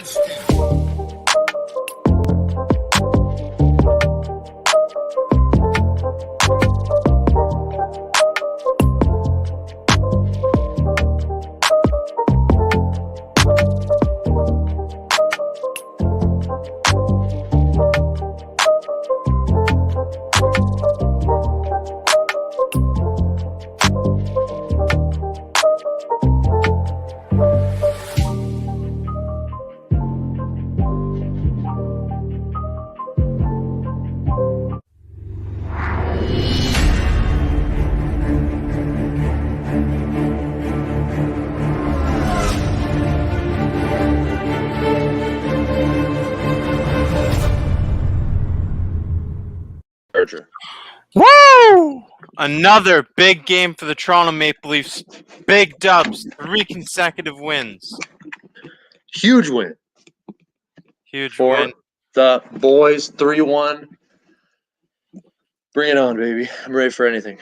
against him. Woo! Another big game for the Toronto Maple Leafs. Big dubs, 3 consecutive wins. Huge win. Huge for win. the boys. 3-1. Bring it on, baby. I'm ready for anything.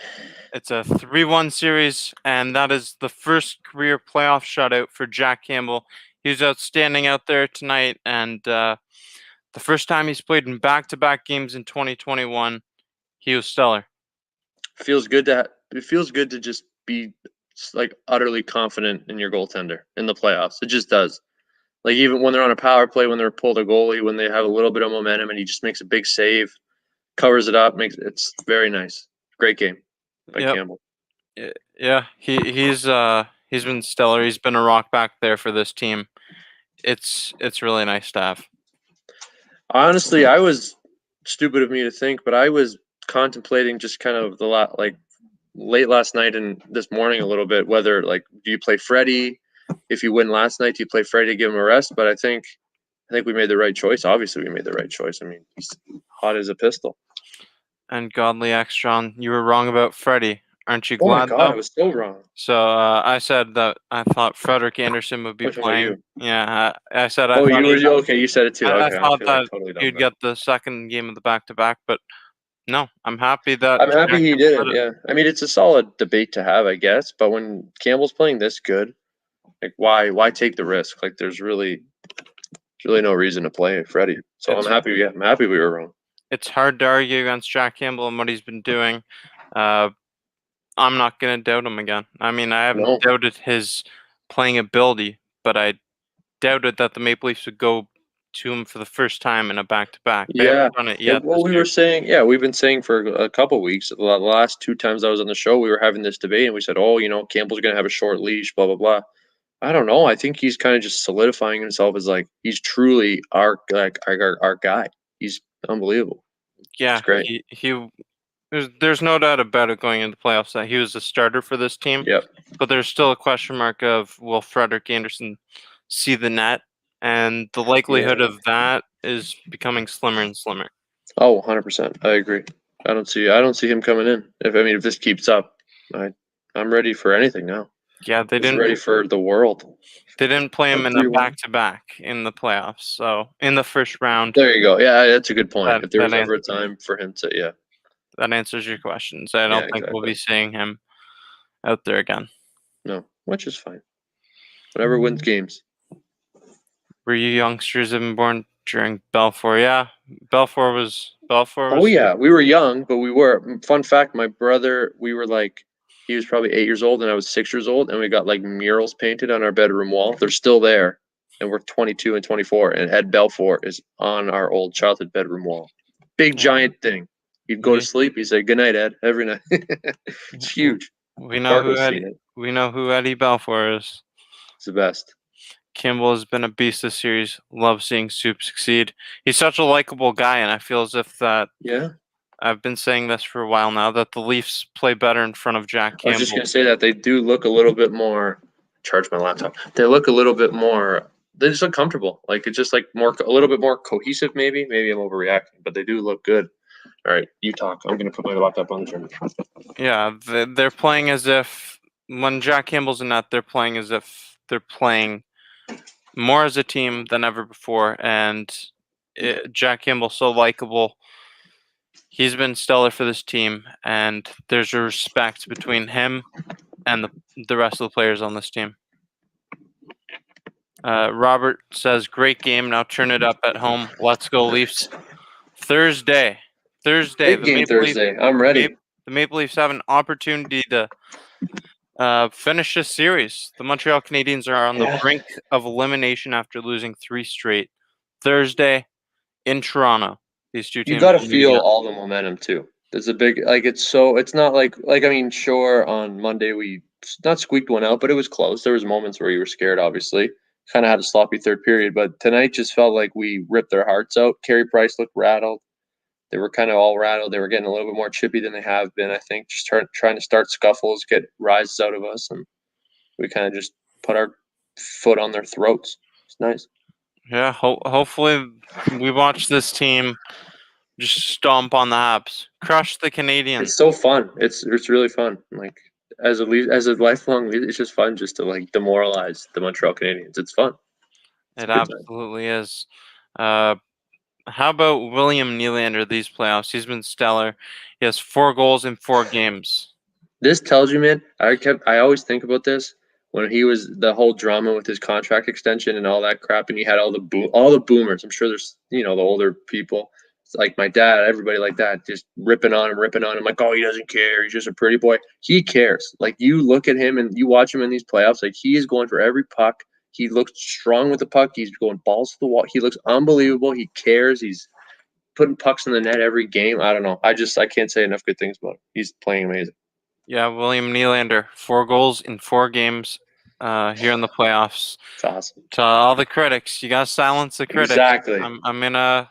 It's a 3-1 series, and that is the first career playoff shutout for Jack Campbell. He was outstanding out there tonight, and the first time he's played in back-to-back games in 2021, he was stellar. It feels good to just be like utterly confident in your goaltender in the playoffs. It just does. Like even when they're on a power play, when they're pulled a goalie, when they have a little bit of momentum and he just makes a big save, covers it up, it's very nice. Great game by Campbell. Yeah, he's been stellar. He's been a rock back there for this team. It's really nice to have. Honestly, I was stupid of me to think, but I was contemplating just kind of late last night and this morning a little bit whether do you play Freddie? If you win last night, do you play Freddie to give him a rest? But I think we made the right choice. Obviously, we made the right choice. I mean, he's hot as a pistol. And godly X, John, you were wrong about Freddie. Aren't you glad? Oh my God, I was so wrong. So I said that I thought Frederik Andersen would be Which one playing. Yeah, I said. Oh, you were okay. You said it too. I Okay, thought that totally he'd get the second game of the back-to-back, but no, I'm happy that. I'm happy he did it. Yeah, I mean it's a solid debate to have, I guess. But when Campbell's playing this good, like why take the risk? Like there's really no reason to play Freddie. So I'm happy. Yeah, I'm happy we were wrong. It's hard to argue against Jack Campbell and what he's been doing. I'm not going to doubt him again. I mean, I haven't doubted his playing ability, but I doubted that the Maple Leafs would go to him for the first time in a back-to-back. They haven't done it yet. Well, we were saying, we've been saying for a couple weeks. The last 2 times I was on the show, we were having this debate, and we said, Campbell's going to have a short leash, blah, blah, blah. I don't know. I think he's kind of just solidifying himself as he's truly our guy. He's unbelievable. Yeah, it's great. There's no doubt about it going into the playoffs that he was a starter for this team. Yep. But there's still a question mark of will Frederik Andersen see the net, and the likelihood of that is becoming slimmer and slimmer. Oh, 100%. I agree. I don't see him coming in. If this keeps up, I'm ready for anything now. Yeah, He's ready for the world. They didn't play him in a back-to-back in the playoffs, so in the first round. There you go. Yeah, that's a good point. If there was ever a time for him to, that answers your questions. I don't think we'll be seeing him out there again. No, which is fine. Whatever wins games. Were you youngsters even born during Belfour? Yeah, Belfour was. Oh yeah, we were young, but we were. Fun fact: my brother, he was probably 8 years old, and I was 6 years old, and we got murals painted on our bedroom wall. They're still there, and we're 22 and 24, and Ed Belfour is on our old childhood bedroom wall. Big giant thing. He'd go to sleep. He'd say, "Good night, Ed," every night. It's huge. We know who Eddie Belfour is. He's the best. Campbell has been a beast this series. Love seeing Soup succeed. He's such a likable guy, and I feel as if that. Yeah. I've been saying this for a while now that the Leafs play better in front of Jack Campbell. I was just going to say that they do look a little bit more. Charge my laptop. They look a little bit more. They just look comfortable. It's just a little bit more cohesive. Maybe I'm overreacting, but they do look good. All right, you talk. I'm going to put my laptop on the table. Yeah, they're playing as if when Jack Campbell's in net, they're playing as if they're playing more as a team than ever before. And Jack Campbell's so likable. He's been stellar for this team, and there's a respect between him and the rest of the players on this team. Robert says, great game. Now turn it up at home. Let's go Leafs. Thursday. Big game Thursday. I'm ready. The Maple Leafs have an opportunity to finish this series. The Montreal Canadiens are on the brink of elimination after losing 3 straight. Thursday in Toronto. These two teams. You got to feel all the momentum too. There's a big it's not like I mean, sure, on Monday we not squeaked one out, but it was close. There was moments where you were scared, obviously. Kind of had a sloppy third period, but tonight just felt like we ripped their hearts out. Carey Price looked rattled. They were kind of all rattled. They were getting a little bit more chippy than they have been, I think. Just trying to start scuffles, get rises out of us, and we kind of just put our foot on their throats. It's nice. Yeah, hopefully we watch this team just stomp on the Habs, crush the Canadiens. It's so fun. It's really fun. Like as a lifelong Leaf, it's just fun just to like demoralize the Montreal Canadiens. It's fun. It absolutely is. How about William Nylander these playoffs? He's been stellar. He has 4 goals in 4 games. This tells you, man. I always think about this when he was the whole drama with his contract extension and all that crap, and he had all the boomers. I'm sure there's the older people. It's like my dad, everybody like that, just ripping on him. Like, oh, he doesn't care. He's just a pretty boy. He cares. Like you look at him and you watch him in these playoffs. Like he is going for every puck. He looks strong with the puck. He's going balls to the wall. He looks unbelievable. He cares. He's putting pucks in the net every game. I don't know. I can't say enough good things about him. He's playing amazing. Yeah, William Nylander, 4 goals in 4 games here in the playoffs. It's awesome. To all the critics, you gotta silence the critics. Exactly. I'm gonna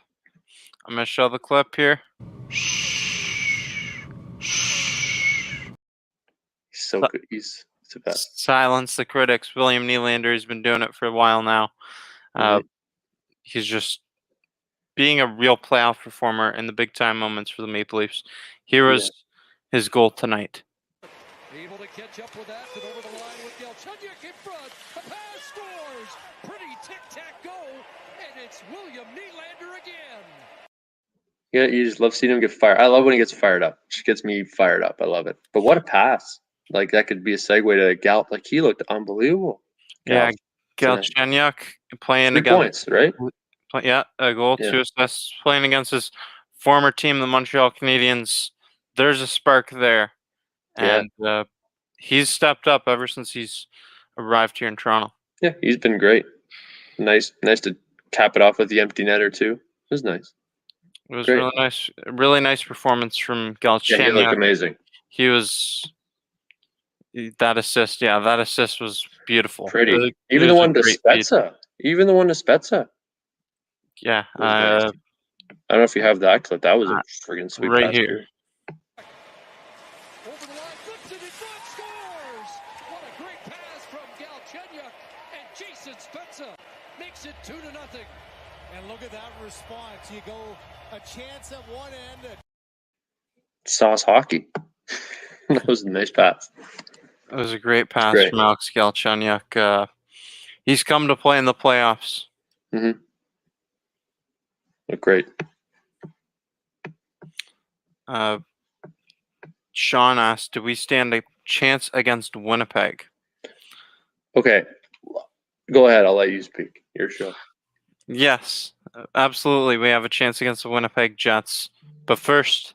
show the clip here. He's so good. He's the best. Silence the critics. William Nylander has been doing it for a while now. He's just being a real playoff performer in the big time moments for the Maple Leafs. Here was his goal tonight. Able to catch up with that and over the line with Galchenyuk in front. A pass scores. Pretty tic-tac-go. And it's William Nylander again. Yeah, you just love seeing him get fired. I love when he gets fired up. It just gets me fired up. I love it. But what a pass. Like that could be a segue to Galp. Like he looked unbelievable. Yeah, Galchenyuk playing 3 points, right? Yeah, a goal, 2 assists, playing against his former team, the Montreal Canadiens. There's a spark there. And he's stepped up ever since he's arrived here in Toronto. Yeah, he's been great. Nice to cap it off with the empty netter too. It was nice. It was great. Really nice performance from Galchenyuk. Yeah, he looked amazing. He was that assist. Yeah, that assist was beautiful. Pretty. Even the one to Spezza. Yeah. Nice. I don't know if you have that clip. That was a friggin' sweet right pass here. Over the line, flips it in front, scores! What a great pass from Galchenyuk, and Jason Spezza makes it 2-0. And look at that response. You go a chance at one end. Sauce hockey. That was a nice pass. It was a great pass from Alex Galchenyuk. He's come to play in the playoffs. Mm-hmm. Look great. Sean asked, do we stand a chance against Winnipeg? Okay. Go ahead. I'll let you speak. Your show. Yes, absolutely. We have a chance against the Winnipeg Jets. But first,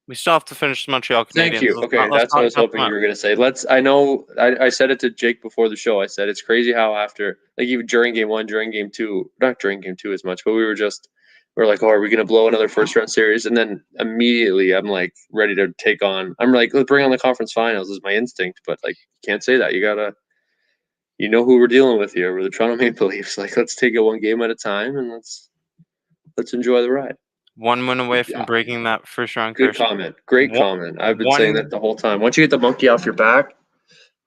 we still have to finish the Montreal Canadiens. Thank you. Okay, that's what I was hoping you were going to say. I said it to Jake before the show. I said it's crazy how after, like even during game 1, during game 2, not during game 2 as much, but we're like, oh, are we going to blow another first round series? And then immediately I'm like ready to take on. I'm like, let's bring on the conference finals is my instinct, but like you can't say that. You gotta, who we're dealing with here. We're the Toronto Maple Leafs. Like let's take it one game at a time and let's enjoy the ride. 1 win away from breaking that first round curse. Good comment. Great comment. I've been saying that the whole time. Once you get the monkey off your back,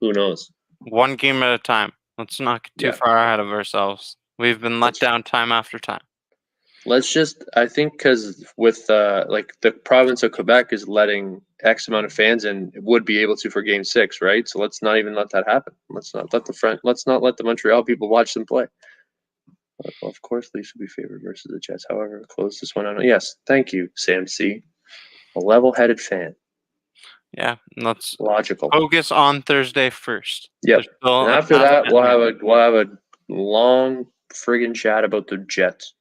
who knows? 1 game at a time. Let's not get too far ahead of ourselves. We've been let down time after time. Let's just, I think, because with like the province of Quebec is letting X amount of fans in, would be able to for Game 6, right? So let's not even let that happen. Let's not let the Montreal people watch them play. Well, of course, Leafs will be favored versus the Jets. However, close this one out. Yes, thank you, Sam C. A level-headed fan. Yeah, let's logical. Focus on Thursday first. Yep. And after that, we'll have a long friggin' chat about the Jets.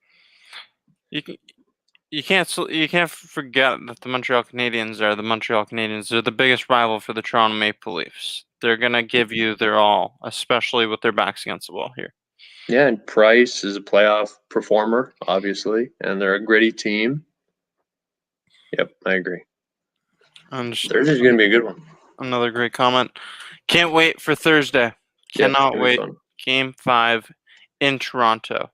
You can't forget that the Montreal Canadiens are the Montreal Canadiens. They're the biggest rival for the Toronto Maple Leafs. They're gonna give you their all, especially with their backs against the wall here. Yeah, and Price is a playoff performer, obviously, and they're a gritty team. Yep, I agree. Thursday's going to be a good one. Another great comment. Can't wait for Thursday. Cannot wait. Fun. Game 5 in Toronto.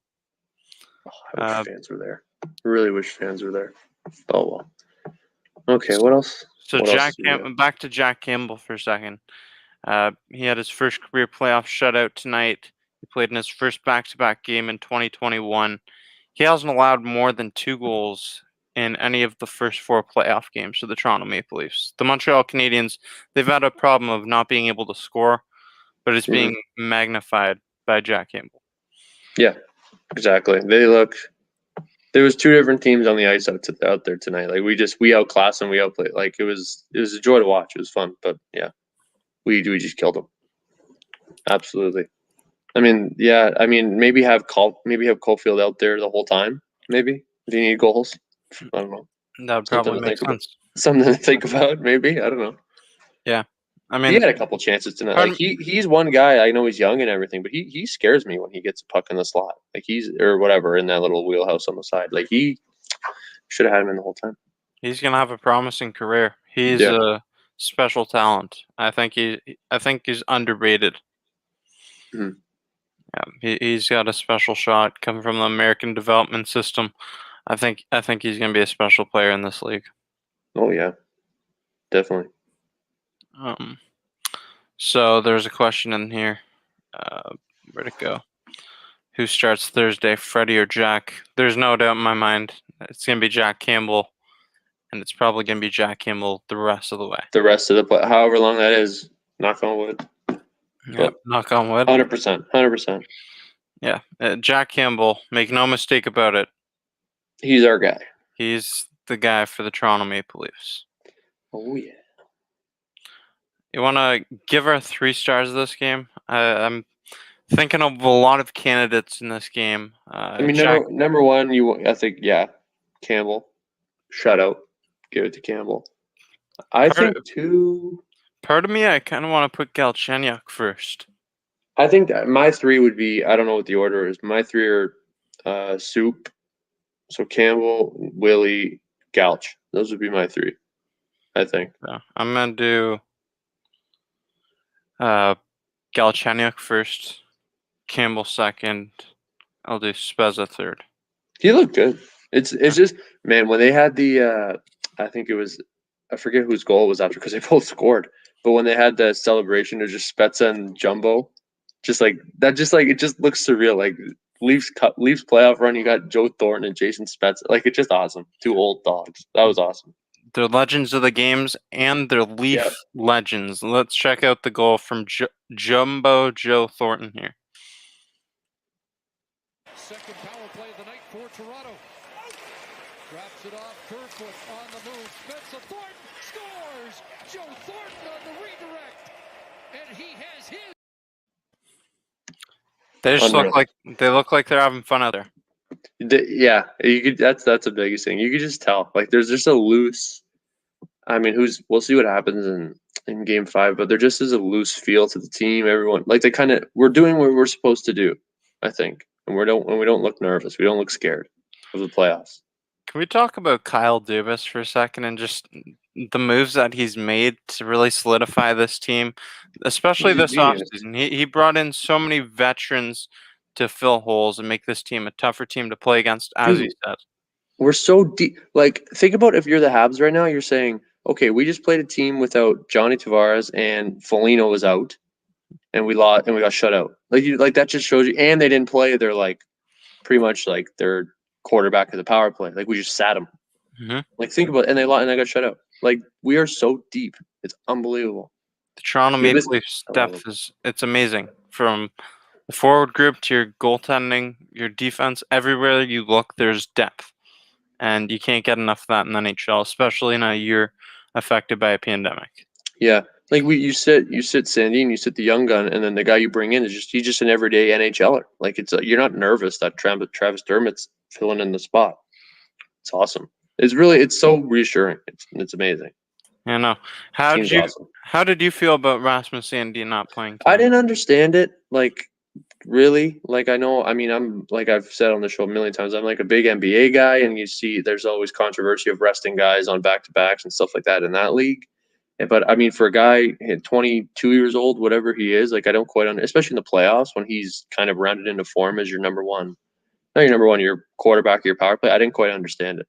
Oh, I wish fans were there. I really wish fans were there. Oh, well. Okay, what else? So back to Jack Campbell for a second. He had his first career playoff shutout tonight. He played in his first back-to-back game in 2021. He hasn't allowed more than 2 goals in any of the first 4 playoff games for the Toronto Maple Leafs. The Montreal Canadiens, they've had a problem of not being able to score, but it's being magnified by Jack Campbell. Yeah, exactly. There was 2 different teams on the ice out there tonight. Like we outclassed and we outplayed. Like it was a joy to watch. It was fun, but yeah, we just killed them. Absolutely. I mean, maybe have Caulfield out there the whole time. Maybe if you need goals. I don't know. That would probably make sense. Something to think about. Maybe, I don't know. Yeah, I mean, he had a couple chances tonight. Like he's one guy. I know he's young and everything, but he scares me when he gets a puck in the slot. Like or whatever in that little wheelhouse on the side. Like he should have had him in the whole time. He's gonna have a promising career. He's a special talent. I think he's underrated. Mm-hmm. Yeah, he's got a special shot coming from the American development system. I think he's gonna be a special player in this league. Oh yeah, definitely. So there's a question in here. Where'd it go? Who starts Thursday, Freddie or Jack? There's no doubt in my mind it's gonna be Jack Campbell, and it's probably gonna be Jack Campbell the rest of the way. The rest of the play, however long that is, knock on wood. Yeah, knock on wood. 100%. Yeah, Jack Campbell. Make no mistake about it. He's our guy. He's the guy for the Toronto Maple Leafs. Oh yeah. You want to give our 3 stars of this game? I'm thinking of a lot of candidates in this game. Number 1, I think, Campbell. Shutout. Give it to Campbell. I think 2. Part of me, I kind of want to put Galchenyuk first. I think that my 3 would be, I don't know what the order is. My 3 are Soup. So Campbell, Willie, Galch. Those would be my 3, I think. Yeah, I'm going to do Galchenyuk first, Campbell second. I'll do Spezza third. He looked good. It's just, man, when they had the I think it was, I forget whose goal it was after because they both scored. But when they had the celebration of just Spezza and Jumbo, it just looks surreal. Like Leafs playoff run, you got Joe Thornton and Jason Spezza. Like it's just awesome. 2 old dogs. That was awesome. They're legends of the games and they're Leaf legends. Let's check out the goal from Jumbo Joe Thornton here. Second power play of the night for Toronto. Drops it off. Kerfoot on the move. Spencer Thornton scores. Joe Thornton on the redirect, and he has his. They just look like they're having fun out there. Yeah, you could. That's the biggest thing. You could just tell. Like there's just a loose. I mean, we'll see what happens in Game 5, but there just is a loose feel to the team. Everyone we're doing what we're supposed to do, I think, and we don't look nervous. We don't look scared of the playoffs. Can we talk about Kyle Dubas for a second and just the moves that he's made to really solidify this team, especially this offseason? He brought in so many veterans to fill holes and make this team a tougher team to play against, as he said. We're so deep. Like, think about if you're the Habs right now, you're saying, okay, we just played a team without Johnny Tavares and Foligno was out, and we lost and we got shut out. Like that just shows you. And they didn't play their pretty much their quarterback of the power play. Like we just sat them. Mm-hmm. Like think about it, and they got shut out. Like we are so deep, it's unbelievable. The Toronto Maple Leafs depth it's amazing. From the forward group to your goaltending, your defense, everywhere you look, there's depth, and you can't get enough of that in the NHL, especially in a year affected by a pandemic. Yeah, Like you sit Sandin, you sit the young gun, and then the guy you bring in he's just an everyday NHLer. Like you're not nervous that Travis Dermott's filling in the spot. It's awesome. It's so reassuring. It's amazing. I know. Team's awesome. How did you feel about Rasmus Sandin not playing I tonight? didn't understand it. Like really, like I'm like I've said on the show a million times, I'm like a big NBA guy, and you see there's always controversy of resting guys on back-to-backs and stuff like that in that league. But I mean, for a guy 22 years old, whatever he is, like I don't quite understand, especially in the playoffs when he's kind of rounded into form as your number one. Not your number one, your quarterback, your power play. I didn't quite understand it.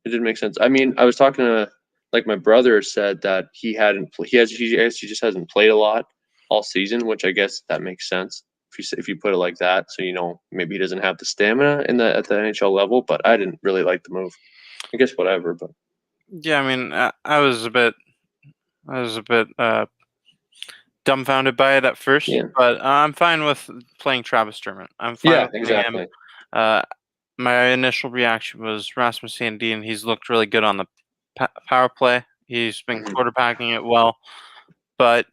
It didn't make sense. I mean, I was talking to like my brother said that he just hasn't played a lot all season, which I guess that makes sense if you put it like that. So maybe he doesn't have the stamina at the NHL level. But I didn't really like the move. I guess whatever. But yeah, I mean, I was a bit dumbfounded by it at first, yeah, but I'm fine with playing Travis Dermott. I'm fine yeah, with playing exactly. him. My initial reaction was Rasmus Sandin. He's looked really good on the power play. He's been quarterbacking it well, but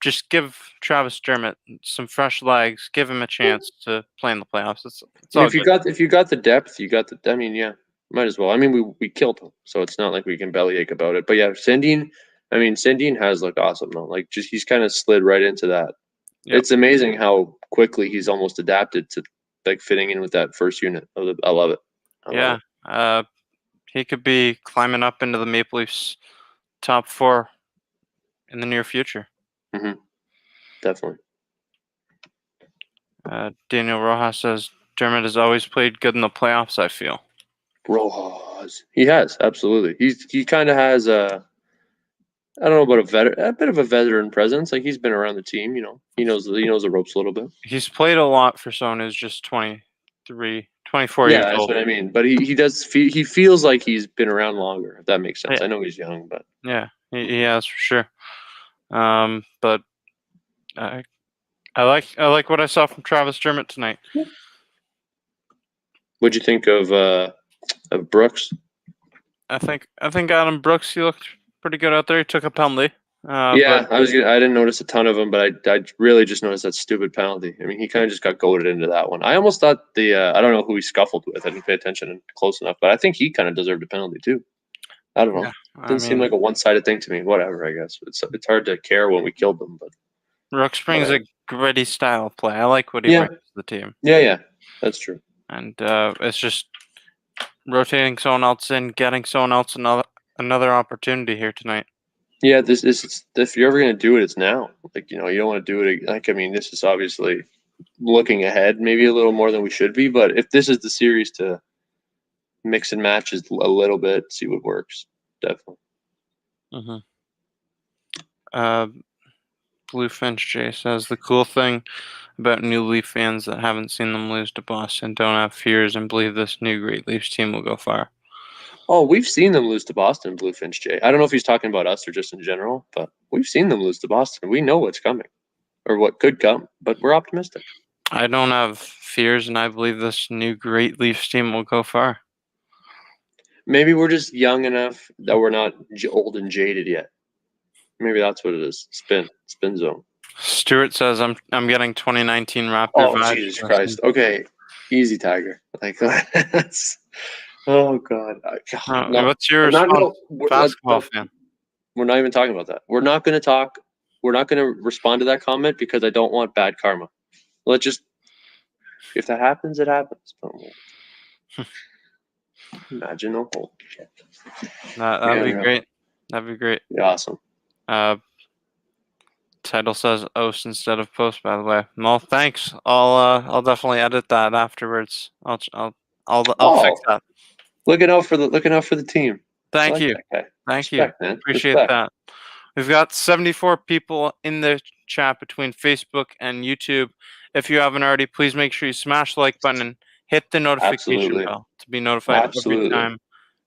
just give Travis Dermott some fresh legs. Give him a chance to play in the playoffs. It's all If you got the depth, you got the. I mean, yeah, might as well. I mean, we killed him, so it's not like we can bellyache about it. But yeah, Sandin. I mean, Sandin has looked awesome though. Like he's kind of slid right into that. Yep. It's amazing how quickly he's almost adapted to like fitting in with that first unit. I love it. Yeah. He could be climbing up into the Maple Leafs top 4 in the near future. Definitely. Daniel Rojas says Dermott has always played good in the playoffs. I feel. Rojas, he has absolutely. He kind of has I don't know about a bit of a veteran presence. Like he's been around the team. He knows the ropes a little bit. He's played a lot for someone who's just 23, 24 Yeah, years that's old. what I mean. But he feels like he's been around longer. If that makes sense. Yeah. I know he's young, but Yeah, he has for sure. But I like what I saw from Travis Dermott tonight. what'd you think of Brooks? I think Adam Brooks, he looked pretty good out there. He took a penalty. Yeah, But I didn't notice a ton of them, but I really just noticed that stupid penalty. I mean, he kind of just got goaded into that one. I almost thought I don't know who he scuffled with. I didn't pay attention close enough, but I think he kind of deserved a penalty too. I don't know. yeah, Didn't seem like a one-sided thing to me. Whatever, I guess it's hard to care when we killed them, but Brooks brings a gritty style of play. I like what he brings to the team. Yeah, that's true. And it's just rotating someone else in, getting someone else another opportunity here tonight. Yeah, this is if you're ever gonna do it, it's now. Like you don't want to do it. Like I mean, this is obviously looking ahead, maybe a little more than we should be. But if this is the series to mix and match a little bit, see what works, definitely. Bluefinch J says the cool thing about new Leaf fans that haven't seen them lose to Boston don't have fears and believe this new great Leafs team will go far. Oh, we've seen them lose to Boston, Bluefinch Jay. I don't know if he's talking about us or just in general, but we've seen them lose to Boston. We know what's coming or what could come, but we're optimistic. I don't have fears, and I believe this new great Leafs team will go far. Maybe we're just young enough that we're not old and jaded yet. Maybe that's what it is. Spin zone. Stuart says I'm getting 2019 Raptor vibes. Jesus Christ. Okay, easy, Tiger. Like that's. Oh God. What's your response, basketball fan? We're not even talking about that. We're not going to talk. We're not going to respond to that comment because I don't want bad karma. Let's just. If that happens, it happens. Imagine no holy shit. That'd be great. That'd be great. Be awesome. Title says "oast" instead of "post." By the way, well, thanks. I'll definitely edit that afterwards. I'll fix that. Looking out for the team. Thank you. Thank you. Man. Appreciate that. We've got 74 people in the chat between Facebook and YouTube. If you haven't already, please make sure you smash the like button and hit the notification bell to be notified every time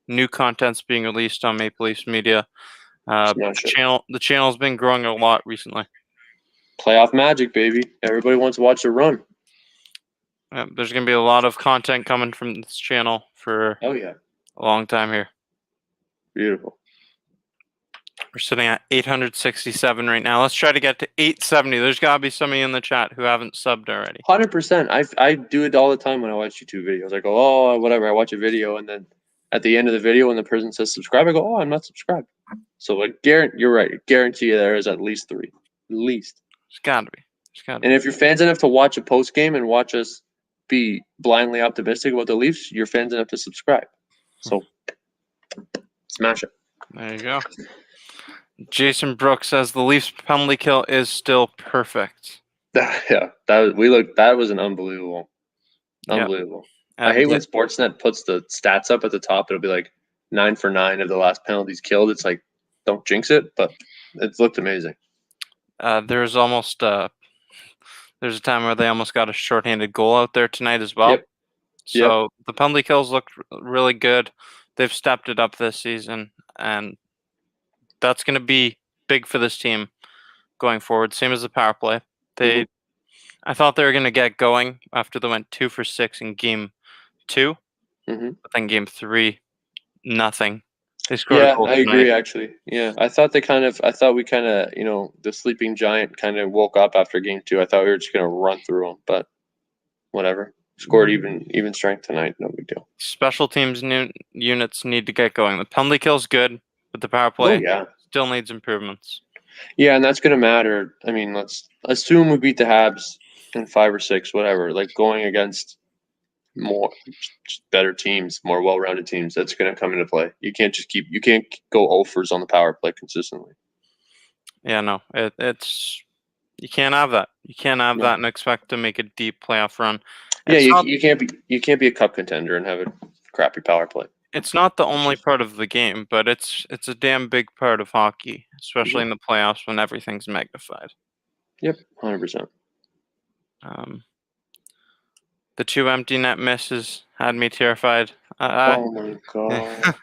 new content's being released on Maple Leafs Media. The channel's been growing a lot recently. Playoff magic, baby. Everybody wants to watch the run. There's going to be a lot of content coming from this channel for a long time here. Beautiful. We're sitting at 867 right now. Let's try to get to 870. There's got to be some of you in the chat who haven't subbed already. 100%. I do it all the time when I watch YouTube videos. I go, oh, whatever. I watch a video, and then at the end of the video, when the person says subscribe, I go, oh, I'm not subscribed. So like, you're right. Guarantee you there is at least 3. At least. It's got to be. It's got to And if you're fans enough to watch a post game and watch us be blindly optimistic about the Leafs, you're fans enough to subscribe. So smash it. There you go. Jason Brooks says the Leafs penalty kill is still perfect. Yeah, that was an unbelievable. I hate when Sportsnet puts the stats up at the top. It'll be like 9 for 9 of the last penalties killed. It's like, don't jinx it, but it looked amazing. There's a time where they almost got a shorthanded goal out there tonight as well. Yep. So the penalty kills looked really good. They've stepped it up this season, and that's going to be big for this team going forward. Same as the power play. I thought they were going to get going after they went 2 for 6 in game 2, but then game 3, nothing. They scored a goal I tonight. agree, actually. Yeah, I thought we kind of, the sleeping giant kind of woke up after game 2. I thought we were just going to run through them, but whatever. Scored even strength tonight. No big deal. Special teams units need to get going. The penalty kill's good, but the power play still needs improvements. Yeah, and that's going to matter. I mean, let's assume we beat the Habs in 5 or 6, whatever. Like going against more better teams, more well-rounded teams, that's going to come into play. You can't go offers on the power play consistently. Yeah, no, it's you can't have that. You can't have that and expect to make a deep playoff run. You can't be a cup contender and have a crappy power play. It's not the only part of the game, but it's a damn big part of hockey, especially in the playoffs when everything's magnified. Yep, 100%. The 2 empty net misses had me terrified. Oh my god.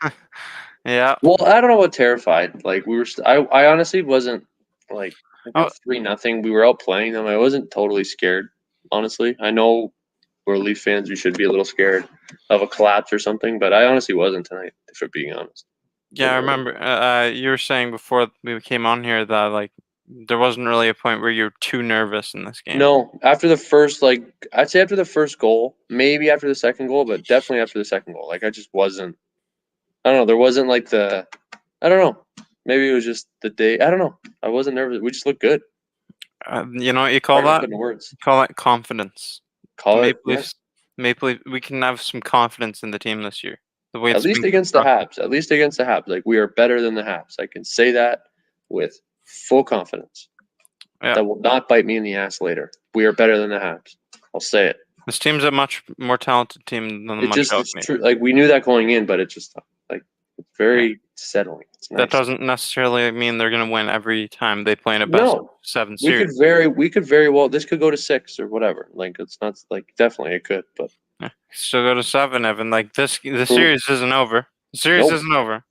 Yeah. Well, I don't know what terrified. Like I honestly wasn't like 3-0. We were outplaying them. I wasn't totally scared. Honestly, I know we're Leaf fans. We should be a little scared of a collapse or something, but I honestly wasn't tonight, if we're being honest. Yeah, I remember you were saying before we came on here that like there wasn't really a point where you were too nervous in this game. No, after the first, I'd say after the first goal, maybe after the second goal, but definitely after the second goal. Like I just wasn't. I don't know. There wasn't like I don't know. Maybe it was just the day. I don't know. I wasn't nervous. We just looked good. You know what you call that? Words. You call that confidence. Maple Leafs. We can have some confidence in the team this year. The way at least against the Habs. At least against the Habs. Like we are better than the Habs. I can say that with full confidence. Yeah. That will not bite me in the ass later. We are better than the Habs. I'll say it. This team's a much more talented team than the Montreal Canadiens. It's true. Like we knew that going in, but it's just like it's very settling. It's nice. That doesn't necessarily mean they're going to win every time they play in a best of 7 series. We could very well. This could go to 6 or whatever. Like it's not like definitely it could, but still go to 7, Evan. Like the series isn't over. The series isn't over.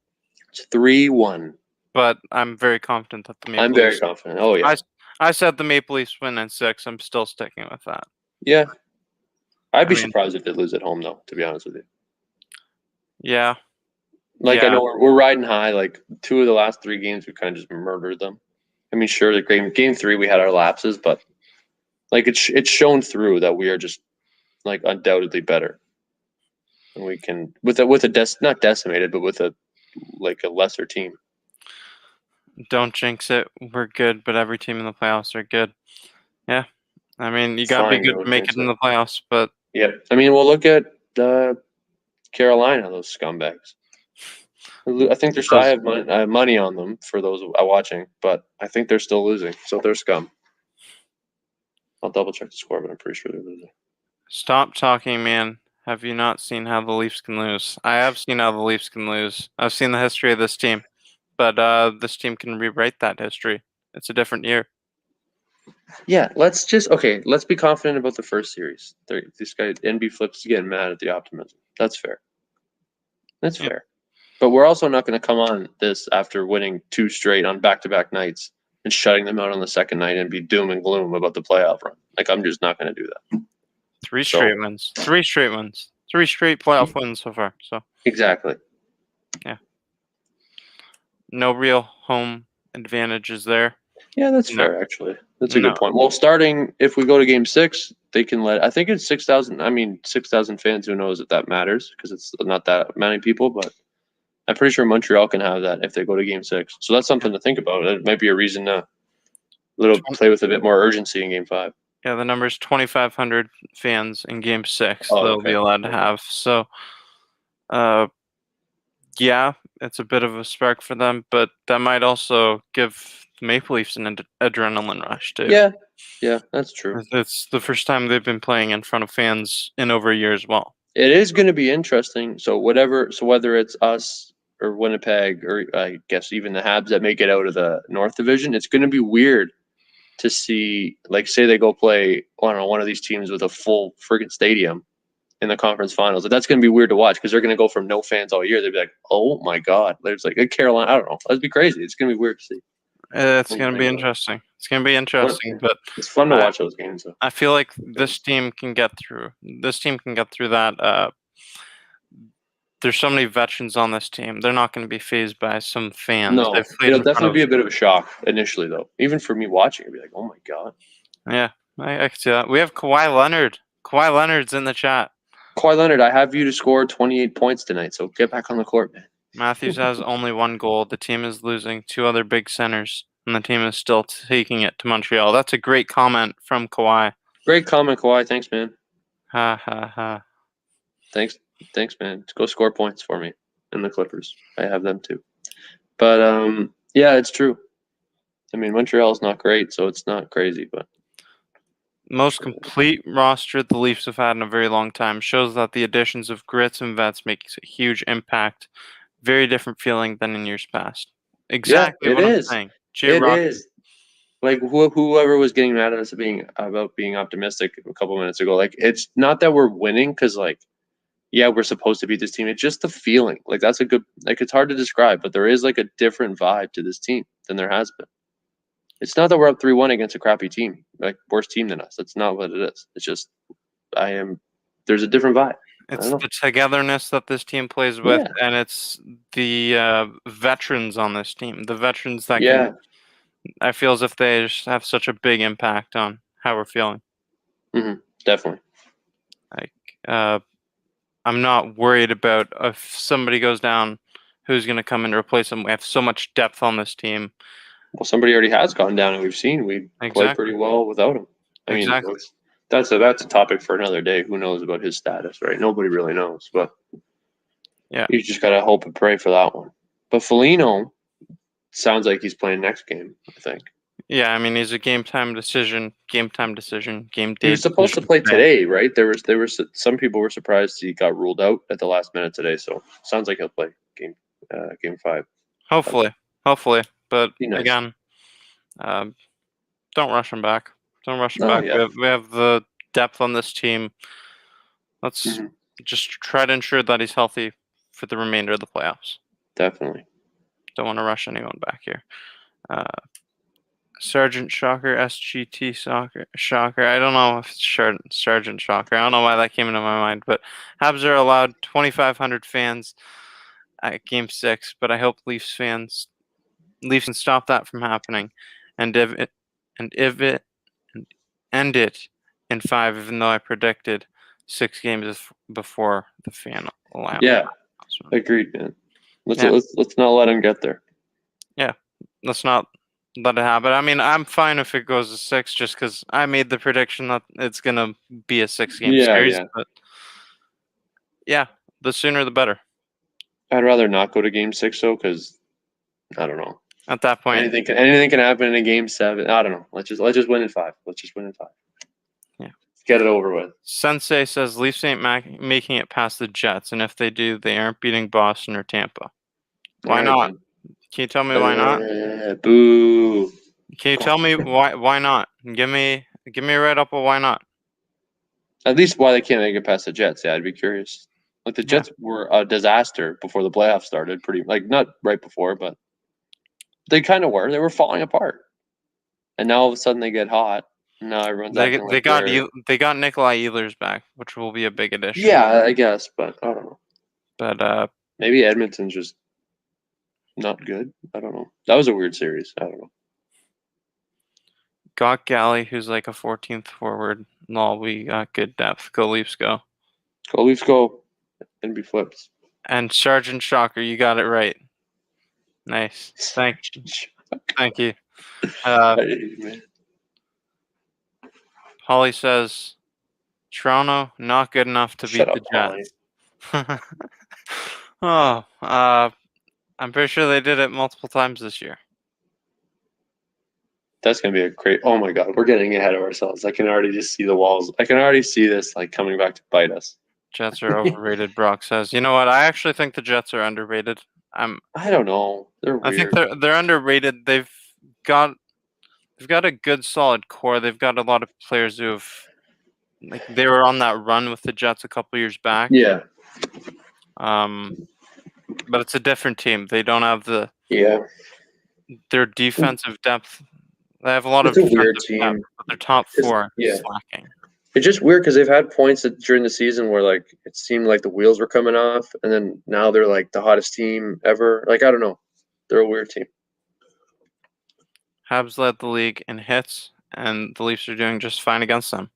It's 3-1. But I'm very confident that the Maple Leafs. Very confident. Oh yeah. I said the Maple Leafs win in 6. I'm still sticking with that. Yeah. I'd be surprised if they lose at home, though. To be honest with you. Yeah. I know we're riding high. Like 2 of the last 3 games, we kind of just murdered them. I mean, sure, the game 3 we had our lapses, but like it's shown through that we are just like undoubtedly better, and we can not decimated, but with a lesser team. Don't jinx it. We're good, but every team in the playoffs are good. Yeah. I mean, you got to be good to make it in the playoffs, but... Yeah. I mean, we'll look at Carolina, those scumbags. I think they're I have money on them for those watching, but I think they're still losing, so they're scum. I'll double-check the score, but I'm pretty sure they're losing. Stop talking, man. Have you not seen how the Leafs can lose? I have seen how the Leafs can lose. I've seen the history of this team. But this team can rewrite that history. It's a different year. Yeah, let's be confident about the first series. This guy, NB Flips, is getting mad at the optimism. That's fair. That's fair. But we're also not going to come on this after winning 2 straight on back-to-back nights and shutting them out on the second night and be doom and gloom about the playoff run. Like, I'm just not going to do that. 3 straight wins. 3 straight wins. 3 straight playoff wins so far. So exactly. Yeah. No real home advantages there. Yeah, that's No. fair, actually. That's a No. good point. Well, starting, if we go to game 6, they can I think it's 6,000. I mean, 6,000 fans, who knows if that matters because it's not that many people, but I'm pretty sure Montreal can have that if they go to game 6. So that's something to think about. It might be a reason to play with a bit more urgency in game 5. Yeah, the number is 2,500 fans in Game 6 Oh, they'll okay. be allowed to Okay. have. So, yeah, it's a bit of a spark for them, but that might also give the Maple Leafs an adrenaline rush too. Yeah, that's true. It's the first time they've been playing in front of fans in over a year as well. It is going to be interesting. So whether it's us or Winnipeg or I guess even the Habs that make it out of the North Division, it's going to be weird to see, like, say they go play, I don't know, one of these teams with a full friggin' stadium in the conference finals. That's going to be weird to watch because they're going to go from no fans all year. They'd be like, oh my God. There's like a Carolina. I don't know. That'd be crazy. It's going to be weird to see. It's going to be interesting. It's going to be interesting, but it's fun to watch those games. Though. I feel like this team can get through. This team can get through that. There's so many veterans on this team. They're not going to be fazed by some fans. No, it'll definitely be a bit of a shock initially, though. Even for me watching, I'd be like, "Oh my God!" Yeah, I can see that. We have Kawhi Leonard. Kawhi Leonard's in the chat. Kawhi Leonard, I have you to score 28 points tonight, so get back on the court, man. Matthews has only 1 goal. The team is losing 2 other big centers, and the team is still taking it to Montreal. That's a great comment from Kawhi. Great comment, Kawhi. Thanks, man. Ha ha ha. Thanks, man. Go score points for me and the Clippers. I have them too. But yeah, it's true. I mean, Montreal's not great, so it's not crazy, but most complete roster the Leafs have had in a very long time. Shows that the additions of Grits and Vets makes a huge impact. Very different feeling than in years past. Exactly what I'm saying. It is. Like whoever was getting mad at us about being optimistic a couple minutes ago, like it's not that we're winning because like, yeah, we're supposed to beat this team. It's just the feeling. Like that's a good, like it's hard to describe, but there is like a different vibe to this team than there has been. It's not that we're up 3-1 against a crappy team, like worse team than us. That's not what it is. It's just there's a different vibe. It's the togetherness that this team plays with, and it's the veterans on this team. The veterans that can, I feel as if they just have such a big impact on how we're feeling. Mm-hmm. Definitely. Like, I'm not worried about if somebody goes down, who's going to come in to replace them. We have so much depth on this team. Well, somebody already has gone down, and we've seen we play pretty well without him. I mean, that's a topic for another day. Who knows about his status, right? Nobody really knows, but yeah, you just gotta hope and pray for that one. But Foligno sounds like he's playing next game, I think. Yeah, I mean, he's a game decision, game day. He was supposed to play today, right? There was some people were surprised he got ruled out at the last minute today. So sounds like he'll play game 5. Hopefully, but nice. Again, don't rush him back. Don't rush him back. Yeah. We have the depth on this team. Let's just try to ensure that he's healthy for the remainder of the playoffs. Definitely. Don't want to rush anyone back here. Sergeant Shocker, SGT Shocker. I don't know if it's Sergeant Shocker. I don't know why that came into my mind, but Habs are allowed 2,500 fans at Game 6, but I hope Leafs can stop that from happening, and end it in 5. Even though I predicted 6 games before the fan allowed. Yeah, agreed, man. Let's not let him get there. Yeah, let's not let it happen. I mean, I'm fine if it goes to 6, just because I made the prediction that it's gonna be a 6-game series. Yeah. But yeah, the sooner the better. I'd rather not go to Game 6 though, because I don't know. At that point, anything can happen in a Game 7. I don't know. Let's just win in 5. Yeah, get it over with. Sensei says Leafs ain't making it past the Jets, and if they do, they aren't beating Boston or Tampa. Why not? Then. Can you tell me why not? Boo. Can you tell me why not? Give me a write up of why not. At least why they can't make it past the Jets. Yeah, I'd be curious. Like the Jets were a disaster before the playoffs started. Not right before, but they kind of were. They were falling apart, and now all of a sudden they get hot. Now everyone's they got Nikolai Ehlers back, which will be a big addition. Yeah, I guess, but I don't know. But maybe Edmonton's just not good. I don't know. That was a weird series. I don't know. Got Galley, who's like a 14th forward. No, we got good depth. Go Leafs, go. Go Leafs, go. And be flips. And Sergeant Shocker, you got it right. Nice. Thank you. Man. Holly says, Toronto, not good enough to Shut beat up, the Jets. I'm pretty sure they did it multiple times this year. That's gonna be a great. Oh my god, we're getting ahead of ourselves. I can already just see the walls. I can already see this like coming back to bite us. Jets are overrated, Brock says. You know what? I actually think the Jets are underrated. I don't know. They're weird. I think they're underrated. They've got a good solid core. They've got a lot of players who have they were on that run with the Jets a couple years back. Yeah. But it's a different team. They don't have their defensive depth. They have a lot of It's a weird defensive team. depth, but their top four Yeah. is lacking. It's just weird because they've had points during the season where like it seemed like the wheels were coming off, and then now they're like the hottest team ever. Like I don't know, they're a weird team. Habs led the league in hits, and the Leafs are doing just fine against them.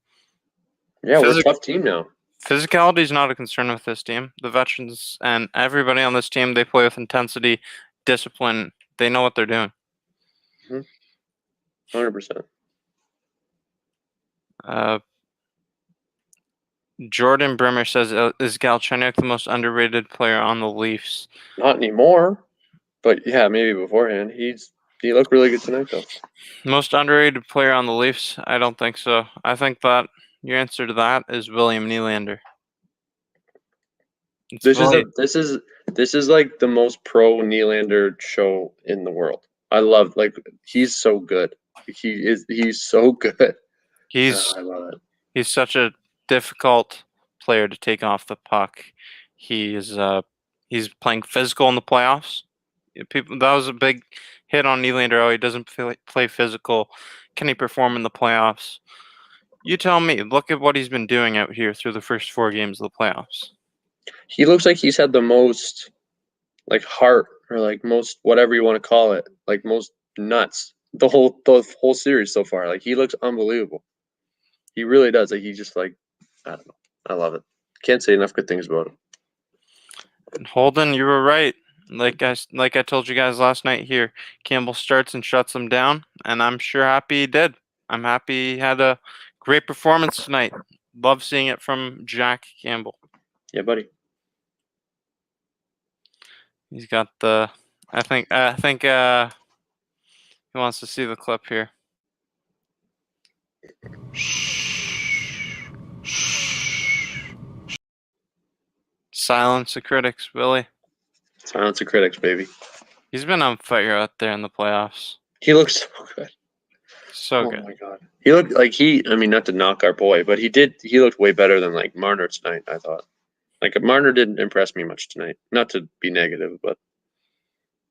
Yeah, we're a tough team now. Physicality is not a concern with this team. The veterans and everybody on this team, they play with intensity, discipline. They know what they're doing. 100%. Jordan Brimmer says, is Galchenyuk the most underrated player on the Leafs? Not anymore, but yeah, maybe beforehand. He looked really good tonight, though. Most underrated player on the Leafs? I don't think so. I think that your answer to that is William Nylander. This is like the most pro Nylander show in the world. I love he's so good. He's so good. I love it. He's such a difficult player to take off the puck. He's playing physical in the playoffs. That was a big hit on Nylander. Oh, he doesn't play physical. Can he perform in the playoffs? You tell me. Look at what he's been doing out here through the first 4 games of the playoffs. He looks like he's had the most heart or most whatever you want to call it, most nuts the whole series so far. He looks unbelievable. He really does. He just I don't know. I love it. Can't say enough good things about him. And Holden, you were right. Like I told you guys last night here, Campbell starts and shuts them down, and I'm sure happy he did. I'm happy he had a great performance tonight. Love seeing it from Jack Campbell. Yeah, buddy. He's got the. I think he wants to see the clip here. Silence the critics, Willie. Silence the critics, baby. He's been on fire out there in the playoffs. He looks so good. So good. Oh my god. He looked not to knock our boy, but he looked way better than Marner tonight, I thought. Marner didn't impress me much tonight. Not to be negative, but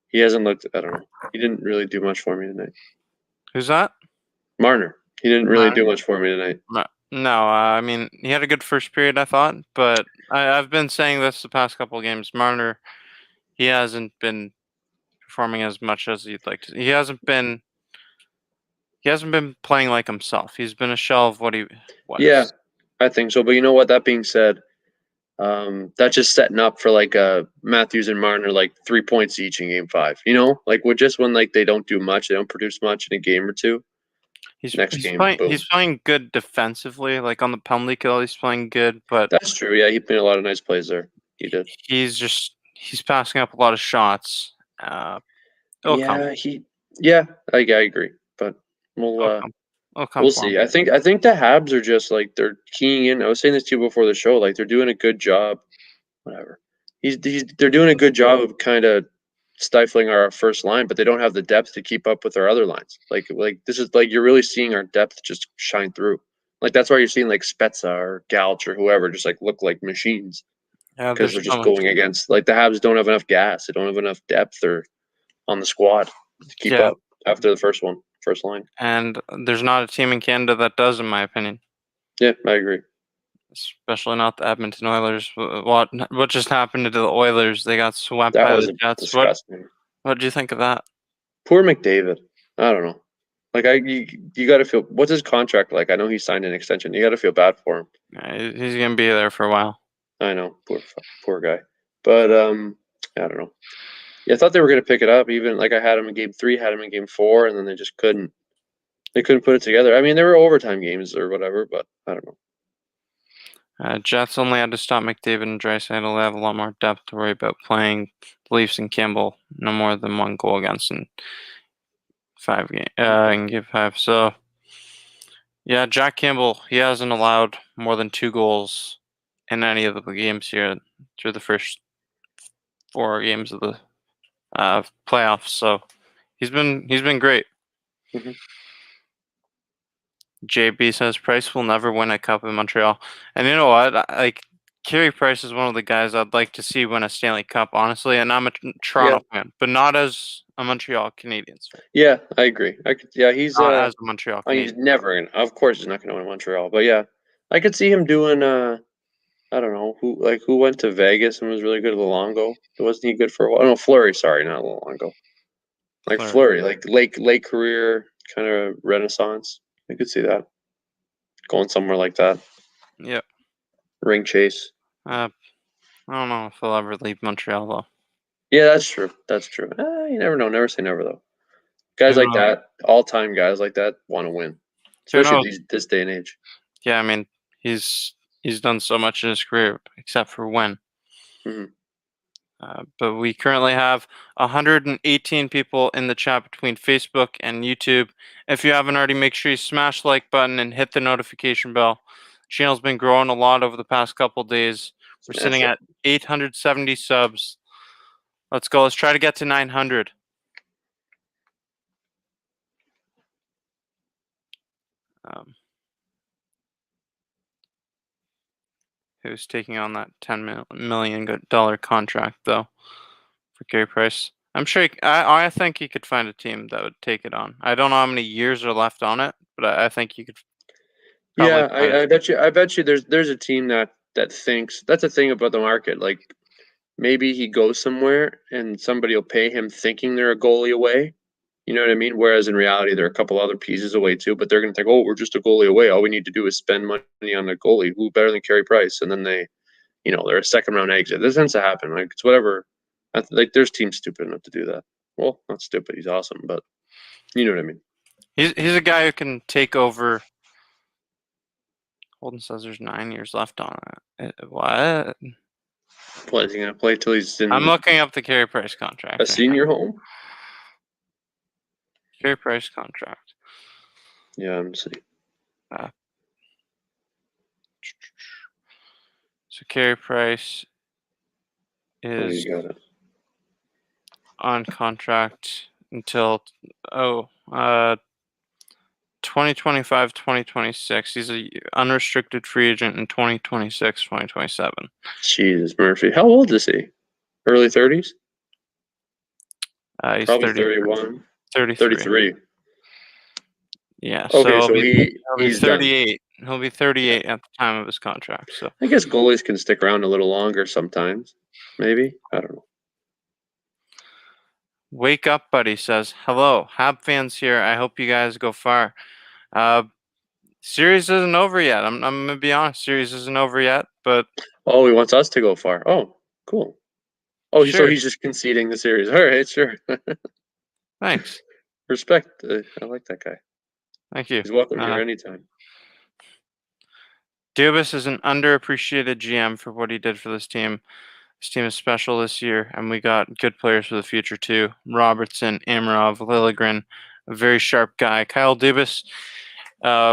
he hasn't looked, I don't know. He didn't really do much for me tonight. Who's that? Marner. He didn't really do much for me tonight. No, I mean, he had a good first period, I thought, but I've been saying this the past couple of games. Marner, he hasn't been performing as much as you'd like to. He hasn't been playing like himself. He's been a shell of what he was. Yeah, I think so. But you know what? That being said, that's just setting up for Matthews and Marner 3 points each in game 5. When they don't do much, they don't produce much in a game or two. He's playing good defensively, on the penalty kill. He's playing good, but that's true. Yeah, he made a lot of nice plays there. He did. He's passing up a lot of shots. I agree, but we'll see. I think the Habs are just they're keying in. I was saying this to you before the show. They're doing a good job. Whatever. They're doing a good job of kind of stifling our first line, but they don't have the depth to keep up with our other lines. This is you're really seeing our depth just shine through. That's why you're seeing Spezza or Galch or whoever just look like machines. Because they're just going against the Habs don't have enough gas. They don't have enough depth or on the squad to keep up after the first line. And there's not a team in Canada that does, in my opinion. Yeah, I agree. Especially not the Edmonton Oilers. What just happened to the Oilers? They got swept by the Jets. What do you think of that? Poor McDavid. I don't know. Like you got to feel. What's his contract like? I know he signed an extension. You got to feel bad for him. He's gonna be there for a while. I know, poor guy. But I don't know. Yeah, I thought they were gonna pick it up. Even like I had him in game 3, had him in game 4, and then they just couldn't. They couldn't put it together. I mean, there were overtime games or whatever, but I don't know. Jets only had to stop McDavid and Draisaitl. They have a lot more depth to worry about playing. Leafs and Campbell no more than 1 goal against in game 5. So yeah, Jack Campbell, he hasn't allowed more than 2 goals in any of the games here through the first 4 games of the playoffs. So he's been great. Mhm. JB says Price will never win a cup in Montreal, and you know what? Like Carey Price is one of the guys I'd like to see win a Stanley Cup, honestly. And I'm a Toronto fan, but not as a Montreal Canadiens fan. Yeah, I agree. He's Not as a Montreal he's Canadiens. never gonna. Of course, he's not gonna win Montreal. But yeah, I could see him doing. I don't know who went to Vegas and was really good. Luongo, wasn't he good for a while? No, Fleury. Sorry, not Luongo. Like Fleury, like late career kind of renaissance. I could see that going somewhere like that. Yep. Ring chase. I don't know if he'll ever leave Montreal though. Yeah, that's true. That's true. You never know. Never say never though. Guys Who like knows? that, all-time guys like that, want to win, Who knows? especially this day and age. Yeah, I mean he's done so much in his career except for win. Mhm. But we currently have 118 people in the chat between Facebook and YouTube. If you haven't already, make sure you smash the like button and hit the notification bell. Channel's been growing a lot over the past couple days. We're sitting at 870 subs. Let's go. Let's try to get to 900. Who's taking on that $10 million contract though for Carey Price? I'm sure. I think he could find a team that would take it on. I don't know how many years are left on it, but I think he could. Yeah, I bet you. I bet you there's a team that thinks that's the thing about the market. Like maybe he goes somewhere and somebody will pay him thinking they're a goalie away. You know what I mean? Whereas in reality, they're a couple other pieces away too. But they're going to think, oh, we're just a goalie away. All we need to do is spend money on a goalie. Who better than Carey Price? And then they're a second round exit. This tends to happen. Like it's whatever. Like there's teams stupid enough to do that. Well, not stupid. He's awesome, but you know what I mean. He's a guy who can take over. Holden says there's 9 years left on it. What? What is he going to play till he's in I'm looking up the Carey Price contract. a senior home? Carey Price contract. Yeah, I'm seeing. So Carey Price is You got it. on contract until 2025, 2026. He's an unrestricted free agent in 2026, 2027. Jesus, Murphy. How old is he? Early 30s? He's Probably 31. 33. Yeah, Okay, so so he'll be he's done. 38. He'll be 38 at the time of his contract. So I guess goalies can stick around a little longer sometimes. Maybe. I don't know. Wake up, buddy says, hello, Hab fans here. I hope you guys go far. Series isn't over yet. I'm going to be honest. Series isn't over yet, but... Oh, he wants us to go far. Oh, cool. Oh, Sure. so he's just conceding the series. All right, sure. Thanks. Respect. I like that guy. Thank you. He's welcome here anytime. Dubas is an underappreciated GM for what he did for this team. This team is special this year, and we got good players for the future too. Robertson, Amarov, Liljegren, a very sharp guy. Kyle Dubas,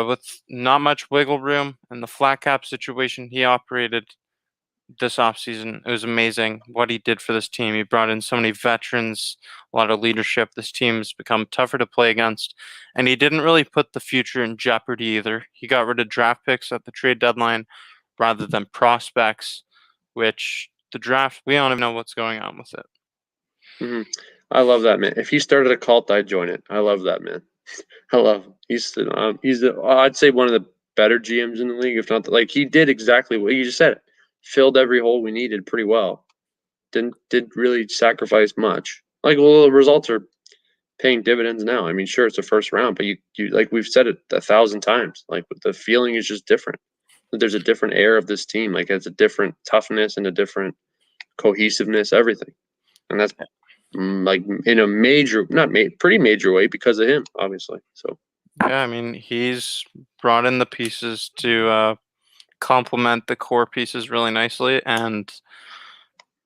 with not much wiggle room in the flat cap situation he operated this offseason. It was amazing what he did for this team. He brought in so many veterans, a lot of leadership. This team's become tougher to play against, and he didn't really put the future in jeopardy either. He got rid of draft picks at the trade deadline rather than prospects, which the draft, we don't even know what's going on with it. Mm-hmm. I love that, man. If he started a cult, I'd join it. I love that, man. I love him. I'd say one of the better GMs in the league, if not like he did exactly what you just said. Filled every hole we needed pretty well. Did really sacrifice much. Like, well, the results are paying dividends now. I mean, sure, it's a first round, but you like we've said it 1,000 times. Like the feeling is just different. There's a different air of this team. Like it's a different toughness and a different cohesiveness, everything, and that's like in a major, pretty major way because of him, obviously. So Yeah, I mean, he's brought in the pieces to complement the core pieces really nicely, and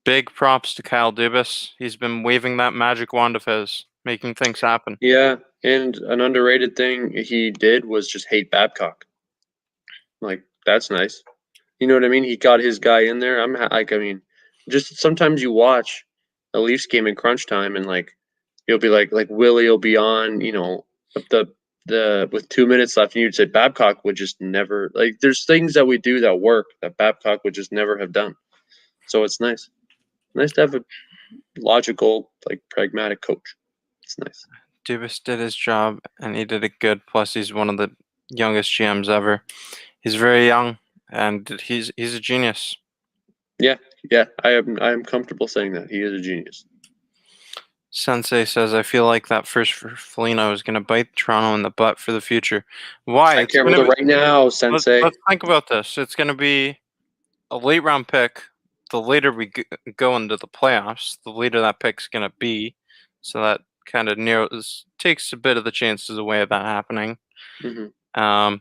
big props to Kyle Dubas. He's been waving that magic wand of his, making things happen. yeah, and an underrated thing he did was just hate Babcock. Like that's nice. You know what I mean? He got his guy in there. I mean, just sometimes you watch a Leafs game in crunch time, and like you'll be like Willie will be on, the with 2 minutes left, and you'd say Babcock would just never like. There's things that we do that work that Babcock would just never have done. So it's nice to have a logical, like pragmatic coach. It's nice. Dubas did his job, and he did it good. Plus, he's one of the youngest GMs ever. He's very young, and he's a genius. Yeah, I am comfortable saying that he is a genius. Sensei says, I feel like that first for Foligno is going to bite Toronto in the butt for the future. Why? I care about it right now, Sensei. Let's think about this. It's going to be a late round pick. The later we go into the playoffs, the later that pick's going to be. So that kind of takes a bit of the chances away of that happening. Mm-hmm.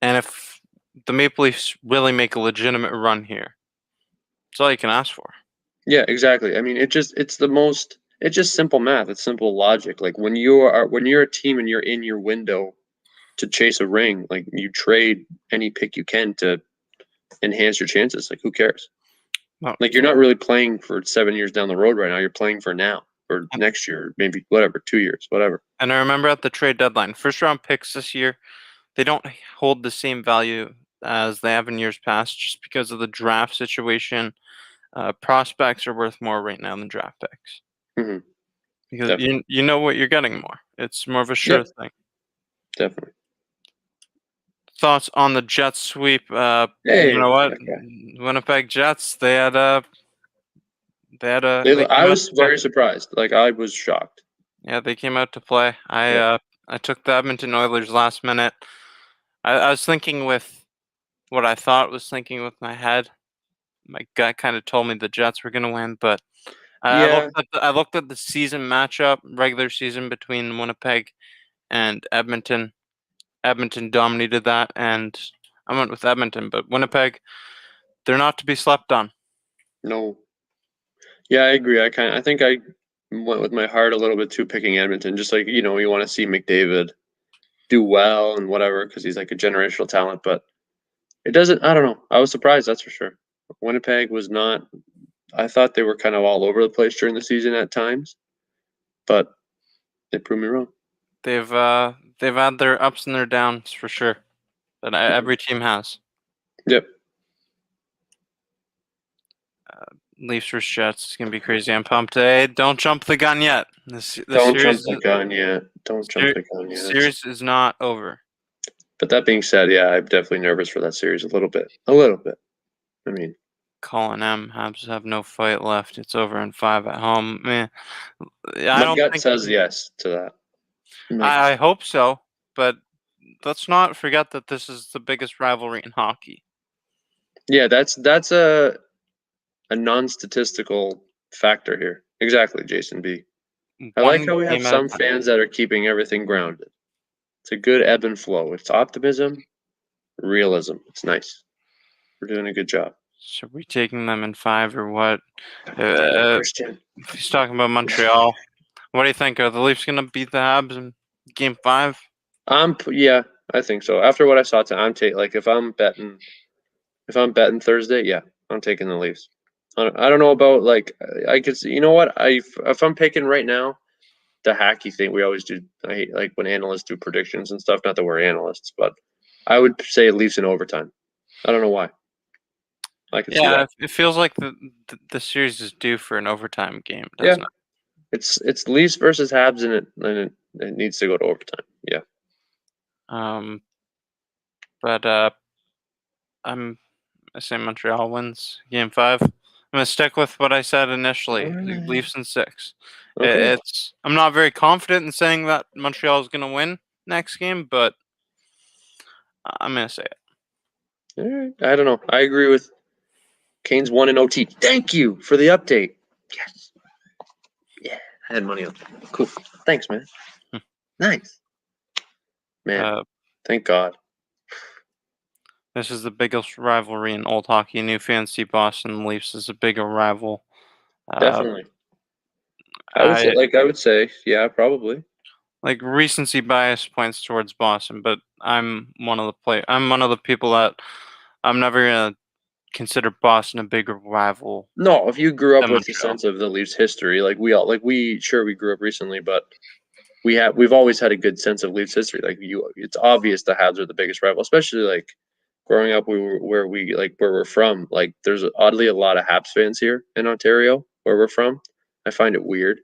And if the Maple Leafs really make a legitimate run here, that's all you can ask for. Yeah, exactly. I mean, it's just simple math. It's simple logic. Like when you're a team and you're in your window to chase a ring, like you trade any pick you can to enhance your chances. Like who cares? No. Like you're not really playing for 7 years down the road right now. You're playing for now or next year, maybe whatever, 2 years, whatever. And I remember at the trade deadline, first round picks this year, they don't hold the same value as they have in years past just because of the draft situation. Prospects are worth more right now than draft picks. Mm-hmm. Because you know what you're getting more. It's more of a sure thing. Definitely. Thoughts on the Jets sweep? Hey, you know what? okay. Winnipeg Jets, they I was very surprised. Like I was shocked. Yeah, they came out to play. I took the Edmonton Oilers last minute. I was thinking with what I thought was thinking with my head. My gut kind of told me the Jets were going to win, but I looked at the season matchup, regular season between Winnipeg and Edmonton. Edmonton dominated that, and I went with Edmonton. But Winnipeg, they're not to be slept on. No. Yeah, I agree. I think I went with my heart a little bit too, picking Edmonton. Just like you want to see McDavid do well and whatever because he's like a generational talent. But it doesn't. I don't know. I was surprised. That's for sure. Winnipeg was not. I thought they were kind of all over the place during the season at times, but they proved me wrong. They've had their ups and their downs for sure, but every team has. Yep. Leafs vs Jets. It's gonna be crazy. I'm pumped. Hey, don't jump the gun yet. Don't jump the gun yet. Series is not over. But that being said, yeah, I'm definitely nervous for that series a little bit. A little bit. I mean, Colin M. Habs have no fight left. It's over in 5 at home. Man, my gut says yes to that. I hope so, but let's not forget that this is the biggest rivalry in hockey. Yeah, that's a non-statistical factor here. Exactly, Jason B. I like how we have some fans that are keeping everything grounded. It's a good ebb and flow. It's optimism, realism. It's nice. We're doing a good job. So are we taking them in 5 or what? Christian. He's talking about Montreal. What do you think? Are the Leafs going to beat the Habs in Game 5? Yeah, I think so. After what I saw, if I'm betting Thursday, yeah, I'm taking the Leafs. I don't know about I could see. You know what? If I'm picking right now, the hacky thing we always do. I hate like when analysts do predictions and stuff. Not that we're analysts, but I would say Leafs in overtime. I don't know why. I can see that. It feels like the series is due for an overtime game, doesn't it? It's Leafs versus Habs, and it needs to go to overtime. Yeah. But I say Montreal wins Game 5. I'm gonna stick with what I said initially. Alright. Leafs in 6. Okay. I'm not very confident in saying that Montreal is gonna win next game, but I'm gonna say it. All right. I don't know. I agree with Canes 1 in OT. Thank you for the update. Yes. Yeah, I had money on that. Cool. Thanks, man. Hmm. Nice. Man, Uh, thank God. this is the biggest rivalry in old hockey. New fans see Boston Leafs as a bigger rival. Definitely. I would say, yeah, probably. Like recency bias points towards Boston, but I'm one of the people that I'm never gonna consider Boston a bigger rival No, if you grew up than with the Montreal. sense of the Leafs history, like we grew up recently, but we've always had a good sense of Leafs history. Like it's obvious the Habs are the biggest rival, especially like growing up where we're from. Like there's oddly a lot of Habs fans here in Ontario where we're from. I find it weird.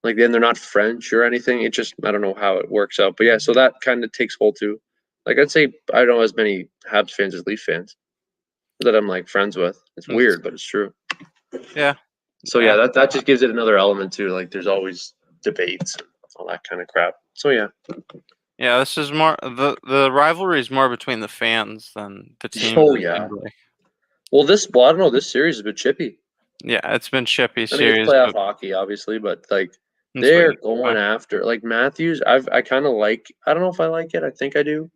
Like then they're not French or anything. It just I don't know how it works out. But yeah, so that kind of takes hold too. Like I'd say I don't know as many Habs fans as Leaf fans that I'm like friends with. It's weird, but it's true. Yeah. So yeah, that just gives it another element too. Like there's always debates and all that kind of crap. So yeah. Yeah, this is more the rivalry is more between the fans than the team. Oh yeah. Well, I don't know. This series has been chippy. Yeah, it's been chippy I mean, series. it's playoff hockey, obviously, but like That's what they're you going expect. after like Matthews. I kind of like. I don't know if I like it. I think I do.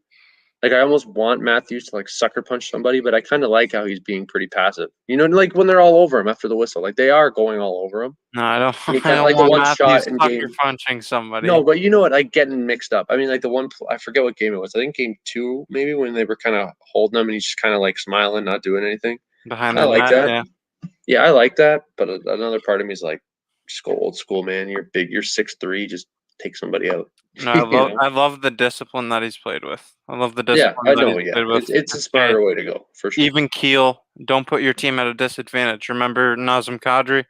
Like I almost want Matthews to like sucker punch somebody, but I kind of like how he's being pretty passive. You know, like when they're all over him after the whistle, like they are going all over him. No, I don't. And he I kind of don't like the want one Matthews shot in sucker game. punching somebody. No, but you know what? Like getting mixed up. I mean, like the one I forget what game it was. I think game 2 maybe when they were kind of holding him and he's just kind of like smiling, not doing anything. Behind I the like net. that. Yeah. Yeah, I like that. But another part of me is like, just go old school, man. You're big. You're 6'3". Just take somebody out. No, You know? I love the discipline that he's played with. I love the Yeah, discipline I that know. he's Yeah, played with. it's a Okay, smarter way to go for sure. even keel. Don't put your team at a disadvantage. Remember Nazem Kadri?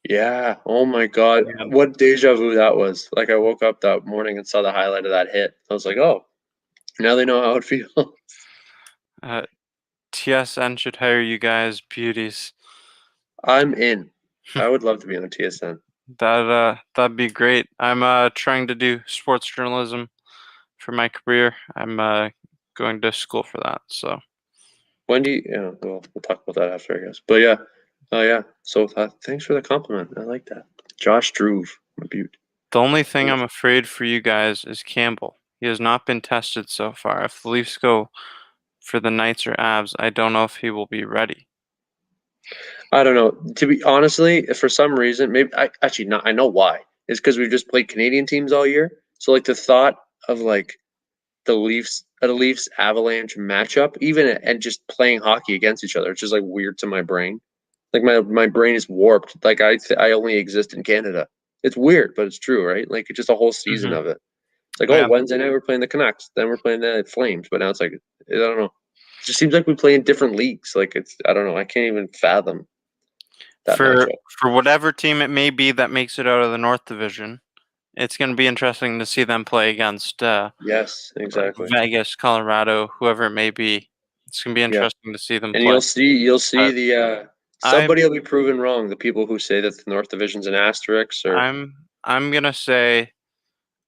Yeah. Oh my God. Yeah. What deja vu that was. Like I woke up that morning and saw the highlight of that hit. I was like, oh, now they know how it feels. TSN should hire you guys, beauties. I'm in. I would love to be on TSN. That'd be great. I'm trying to do sports journalism for my career. I'm going to school for that. So When do you? Yeah. Well, we'll talk about that after, I guess. But yeah. Oh yeah. So thanks for the compliment. I like that. Josh Struve. Beaut. the only thing I'm afraid for you guys is Campbell. He has not been tested so far. If the Leafs go for the Knights or Avs, I don't know if he will be ready. I don't know. To be honestly, for some reason, maybe I actually not. I know why. It's because we've just played Canadian teams all year. So like the thought of like the Leafs Avalanche matchup, even and just playing hockey against each other, it's just like weird to my brain. Like my brain is warped. Like I only exist in Canada. It's weird, but it's true, right? Like it's just a whole season of it. It's like, oh, Yeah. Wednesday night we're playing the Canucks, then we're playing the Flames, but now it's like I don't know. It just seems like we play in different leagues. Like it's I don't know. I can't even fathom that For matchup. whatever team it may be that makes it out of the North Division, it's going to be interesting to see them play against Yes, exactly. Vegas, Colorado, whoever it may be. It's going to be Yeah. interesting to see them And play. you'll see the I'm somebody will be proven wrong. The people who say that the North Division's an asterisk or I'm going to say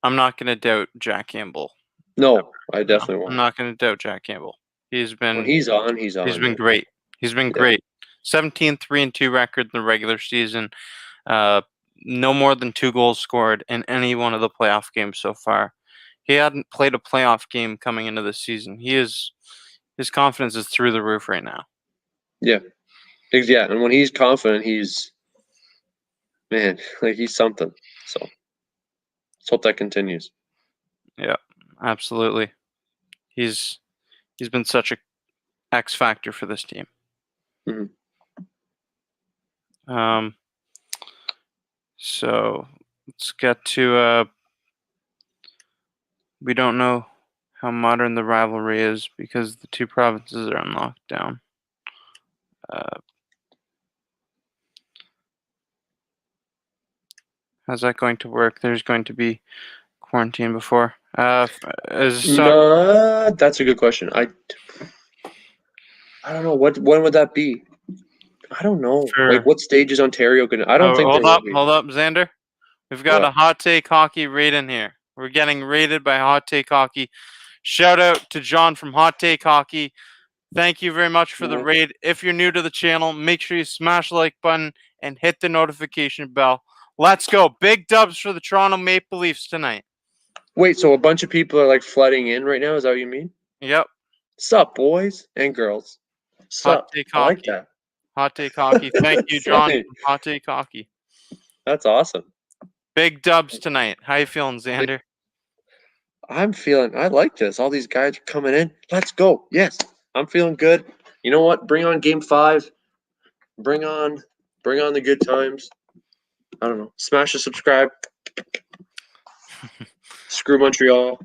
I'm not going to doubt Jack Campbell. no, I No, definitely I'm won't. not going to doubt Jack Campbell. He's When been he's on, he's on. he's been Man. great. He's been Yeah. great. 17-3-2 record in the regular season. No more than 2 goals scored in any one of the playoff games so far. He hadn't played a playoff game coming into the season. His confidence is through the roof right now. Yeah. Yeah, and when he's confident, he's man, like he's something. So let's hope that continues. Yeah, absolutely. He's been such a X factor for this team. Mhm. So let's get to we don't know how modern the rivalry is because the 2 provinces are on lockdown. How's that going to work? There's going to be quarantine before. No, that's a good question. I don't know when would that be? I don't know. For- Like, what stage is Ontario gonna? I don't think hold there up, will be. hold up, Xander. We've got What? a Hot Take Hockey raid in here. We're getting raided by Hot Take Hockey. Shout out to John from Hot Take Hockey. Thank you very much for the Mhm. raid. If you're new to the channel, make sure you smash the like button and hit the notification bell. Let's go. Big dubs for the Toronto Maple Leafs tonight. Wait, so a bunch of people are like flooding in right now? Is that what you mean? Yep. Sup, boys and girls? Hot Sup? Take I like Hockey. that. Hot Take Hockey. Thank you, That's John funny. from Hot Take Hockey. That's awesome. Big dubs tonight. How you feeling, Xander? I like this. All these guys are coming in. Let's go. Yes, I'm feeling good. You know what? Bring on game 5. Bring on the good times. I don't know. Smash the subscribe. Screw Montreal.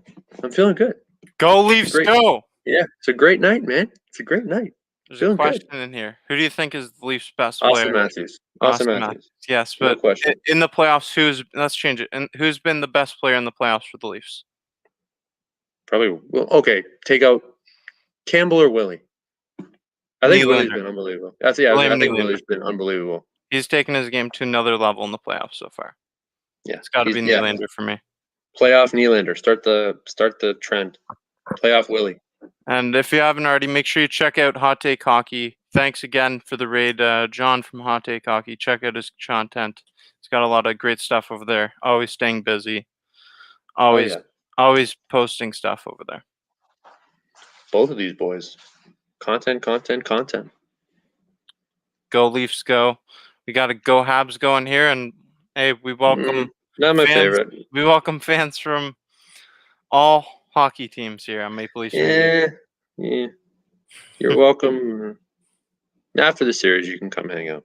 I'm feeling good. Go Leafs, Great. go! Yeah, it's a great night, man. It's a great night. There's Feeling a question in here. Who do you think is the Leafs' best Austin player? Matthews. Austin Austin Matthews. Yes, No but question. in the playoffs, let's change it. And who's been the best player in the playoffs for the Leafs? Probably. Well, okay. Take out Campbell or Willie. I think Willie's Nylander. been unbelievable. I think Nylander. Willie's been unbelievable. He's taken his game to another level in the playoffs so far. Yeah, It's got to be yeah. Nylander for me. Playoff Nylander. Start the trend. Playoff Willie. And if you haven't already, make sure you check out Hot Take Hockey. Thanks again for the raid, John from Hot Take Hockey. Check out his content. He's got a lot of great stuff over there. Always staying busy. Always, yeah. always posting stuff over there. Both of these boys. Content. Go Leafs, go! We got a Go Habs going here, and hey, we welcome Not my fans. favorite. We welcome fans from all hockey teams here on Maple Leafs Radio. Yeah. You're welcome. After the series, you can come hang out.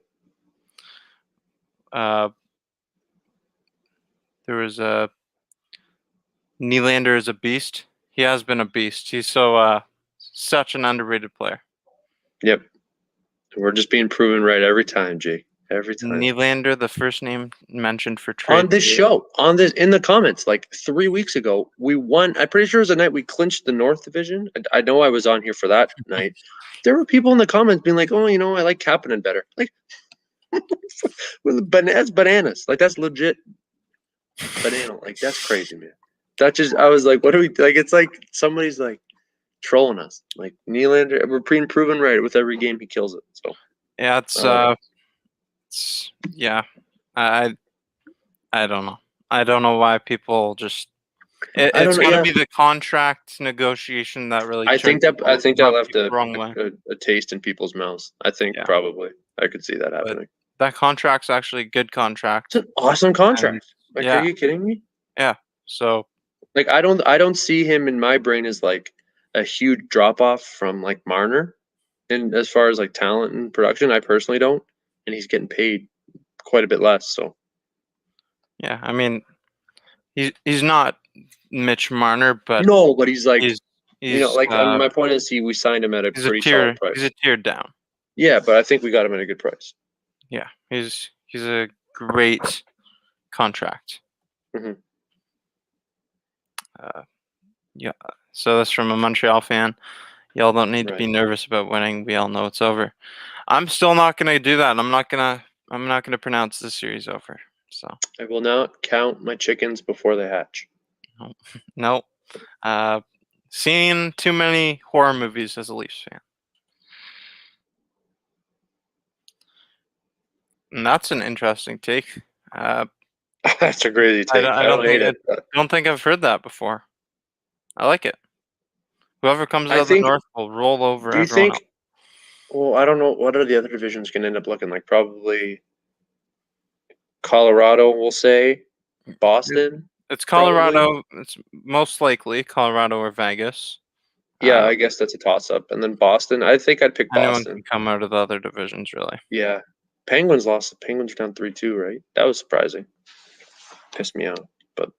There was a Nylander is a beast. He has been a beast. He's such an underrated player. Yep. We're just being proven right every time, Jake. Every time. Nylander, the first name mentioned for trade. On this show, in the comments, like 3 weeks ago, we won. I'm pretty sure it was the night we clinched the North Division. I know I was on here for that night. There were people in the comments being like, "Oh, I like Kapanen better." Like, that's bananas. Like, that's legit banana. Like, that's crazy, man. That just, I was like, what do we like? It's like somebody's like trolling us. Like, Nylander, we're being proven right with every game he kills it. So yeah, yeah. I don't know. I don't know why people just. It's got to be the contract negotiation that really. I think that left wrong way. a taste in people's mouths. I think probably I could see that happening. That contract's actually a good contract. It's an awesome contract. Like, yeah. Are you kidding me? Yeah. So. Like, I don't see him in my brain as like a huge drop off from like Marner, and as far as like talent and production, I personally don't. And he's getting paid quite a bit less. So. Yeah, I mean, he's not Mitch Marner, but no, but he's like, he's my point is we signed him at a pretty solid price. He's a tier down. Yeah, but I think we got him at a good price. Yeah, he's a great contract. Mm-hmm. Yeah, so that's from a Montreal fan. Y'all don't need to be nervous about winning. We all know it's over. I'm still not gonna do that. I'm not gonna pronounce this series over. So I will not count my chickens before they hatch. No. Seen too many horror movies as a Leafs fan. And that's an interesting take. That's a crazy take. I don't hate it. I don't think I've heard that before. I like it. Whoever comes out of the North will roll over everyone else. Well, I don't know. What are the other divisions going to end up looking like? Probably Colorado, we'll say. Boston. It's Colorado. Probably. It's most likely Colorado or Vegas. Yeah, I guess that's a toss-up. And then Boston. I think I'd pick Boston. Anyone can come out of the other divisions, really. Yeah. Penguins lost. The Penguins are down 3-2, right? That was surprising. Pissed me out. But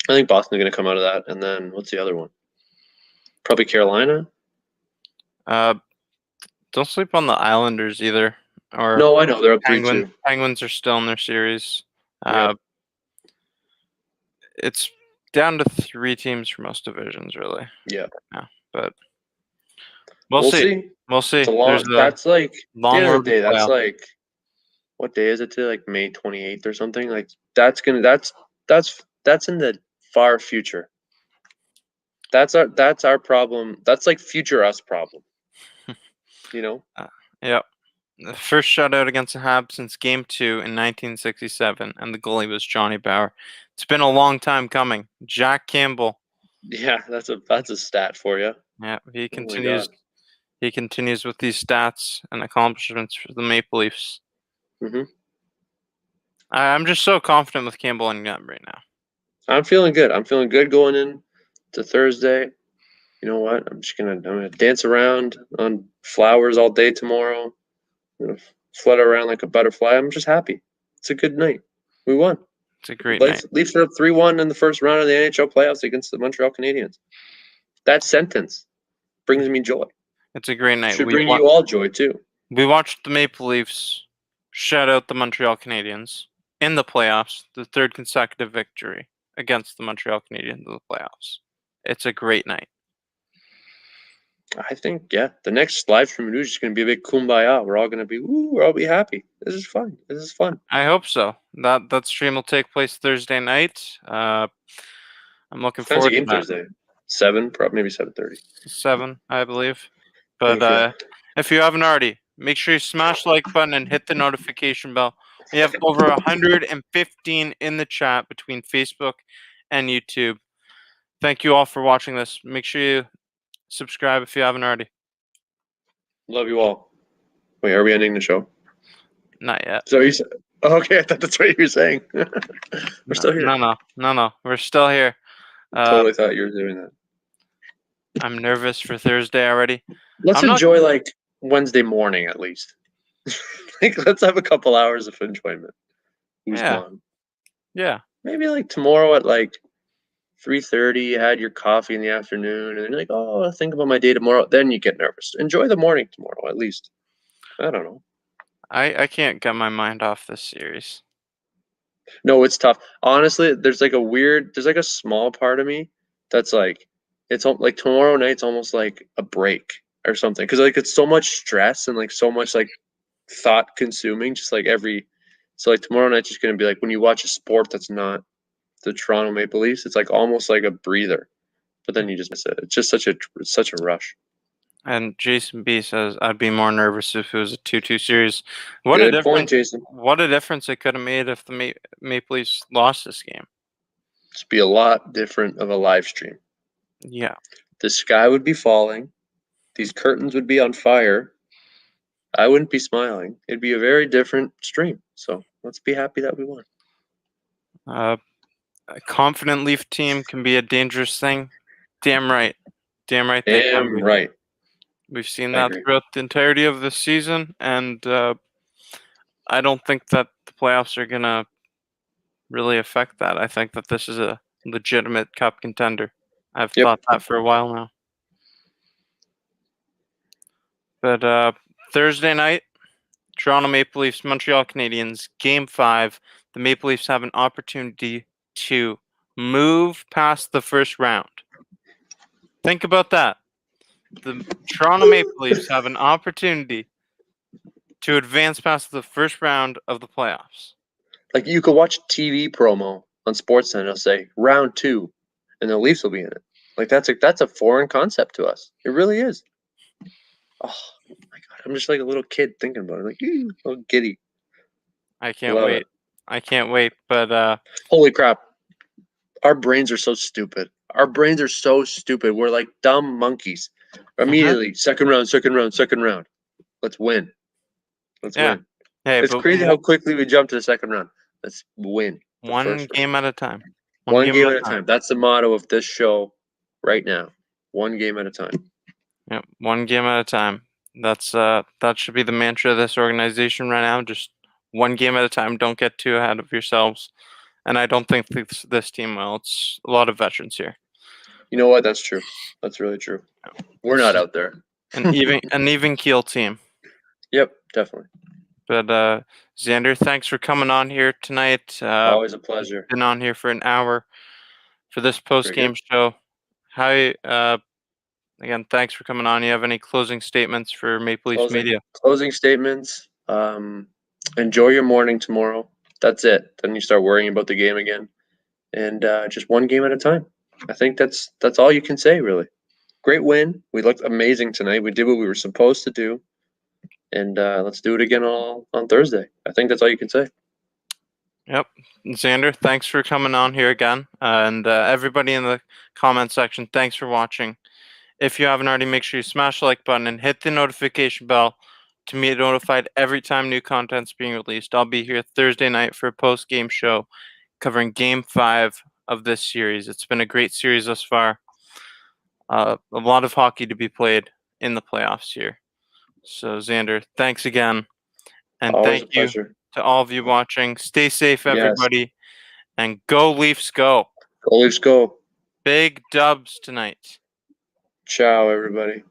I think Boston's going to come out of that. And then what's the other one? Probably Carolina. Don't sleep on the Islanders either. Or no, I know they're up 3-2. Penguins are still in their series. It's down to 3 teams for most divisions, really. Yeah. But we'll see. We'll see. It's a long. There's a That's like at the long end of road the to day. That's playoff. like what day is it today? Like May 28th or something. Like that's in the far future. That's our problem. That's like future us problem. You know. Yep. The first shutout against the Habs since Game 2 in 1967, and the goalie was Johnny Bauer. It's been a long time coming. Jack Campbell. Yeah, that's a stat for you. Yeah, he Oh my continues. God. He continues with these stats and accomplishments for the Maple Leafs. Hmm. I'm just so confident with Campbell and Gunn right now. I'm feeling good. I'm feeling good going in to Thursday. You know what? I'm gonna dance around on flowers all day tomorrow. I'm gonna flutter around like a butterfly. I'm just happy. It's a good night. We won. It's a great night. Leafs are up 3-1 in the first round of the NHL playoffs against the Montreal Canadiens. That sentence brings me joy. It's a great night. Should bring you all joy too. We watched the Maple Leafs shut out the Montreal Canadiens in the playoffs, the third consecutive victory against the Montreal Canadiens in the playoffs. It's a great night. I think, yeah, the next live stream is just going to be a big kumbaya. We're all going to be, we'll all be happy. This is fun. This is fun. I hope so. That stream will take place Thursday night. I'm looking Time's a forward to game that. Thursday. 7, probably maybe 7:30. 7, I believe. But Okay. if you haven't already, make sure you smash the like button and hit the notification bell. We have over 115 in the chat between Facebook and YouTube. Thank you all for watching this. Make sure you subscribe if you haven't already. Love you all. Wait, are we ending the show? Not yet. So you said, okay, I thought that's what you were saying. We're still here. No. We're still here. Totally thought you were doing that. I'm nervous for Thursday already. Let's enjoy like Wednesday morning at least. Like, let's have a couple hours of enjoyment. Usman. Yeah. Maybe like tomorrow at like 3:30, you had your coffee in the afternoon, and then you're like, oh, I'll think about my day tomorrow. Then you get nervous. Enjoy the morning tomorrow at least. I don't know. I can't get my mind off this series. No, it's tough. Honestly, there's like a small part of me that's like, it's like tomorrow night's almost like a break or something. Because like it's so much stress and like so much like thought consuming, just like so like tomorrow night's just gonna be like when you watch a sport that's not the Toronto Maple Leafs, it's like almost like a breather. But then you just miss it. It's just such a rush. And Jason B says I'd be more nervous if it was a 2-2 series. Good point, Jason. What a difference it could have made if the Maple Leafs lost this game. It'd be a lot different of a live stream. Yeah. The sky would be falling. These curtains would be on fire. I wouldn't be smiling. It'd be a very different stream. So let's be happy that we won. A confident Leaf team can be a dangerous thing. Damn right. Damn right. Damn right. We've seen that throughout the entirety of the season, and I don't think that the playoffs are going to really affect that. I think that this is a legitimate cup contender. I've thought that for a while now. But Thursday night, Toronto Maple Leafs, Montreal Canadiens, Game 5. The Maple Leafs have an opportunity to move past the first round. Think about that. The Toronto Maple Leafs have an opportunity to advance past the first round of the playoffs. Like you could watch a TV promo on Sportsnet, it'll say round 2, and the Leafs will be in it. Like that's a foreign concept to us. It really is. Oh my God, I'm just like a little kid thinking about it. Like, a little giddy. I can't wait. I can't wait. But holy crap, our brains are so stupid. Our brains are so stupid. We're like dumb monkeys. Immediately, second round. Let's win. Let's win. Hey, it's crazy how quickly we jump to the second round. Let's win. One game at a time. One game at a time. That's the motto of this show right now. One game at a time. Yep, one game at a time. That's that should be the mantra of this organization right now. Just one game at a time. Don't get too ahead of yourselves. And I don't think this team will. It's a lot of veterans here. You know what? That's true. That's really true. We're not out there. An even keel team. Yep, definitely. But Zander, thanks for coming on here tonight. Always a pleasure. Been on here for an hour for this post-game show. How Again, thanks for coming on. You have any closing statements for Maple Leafs media? Closing statements. Enjoy your morning tomorrow. That's it. Then you start worrying about the game again, and just one game at a time. I think that's all you can say, really. Great win. We looked amazing tonight. We did what we were supposed to do, and let's do it again on Thursday. I think that's all you can say. Yep. Zander, thanks for coming on here again. And everybody in the comment section, thanks for watching. If you haven't already, make sure you smash the like button and hit the notification bell to be notified every time new content's being released. I'll be here Thursday night for a post-game show covering Game 5 of this series. It's been a great series thus far. A lot of hockey to be played in the playoffs here. So, Zander, thanks again. And Always thank a you pleasure. to all of you watching. Stay safe, Yes. everybody. And go Leafs, go. Go Leafs, go. Big dubs tonight. Ciao, everybody.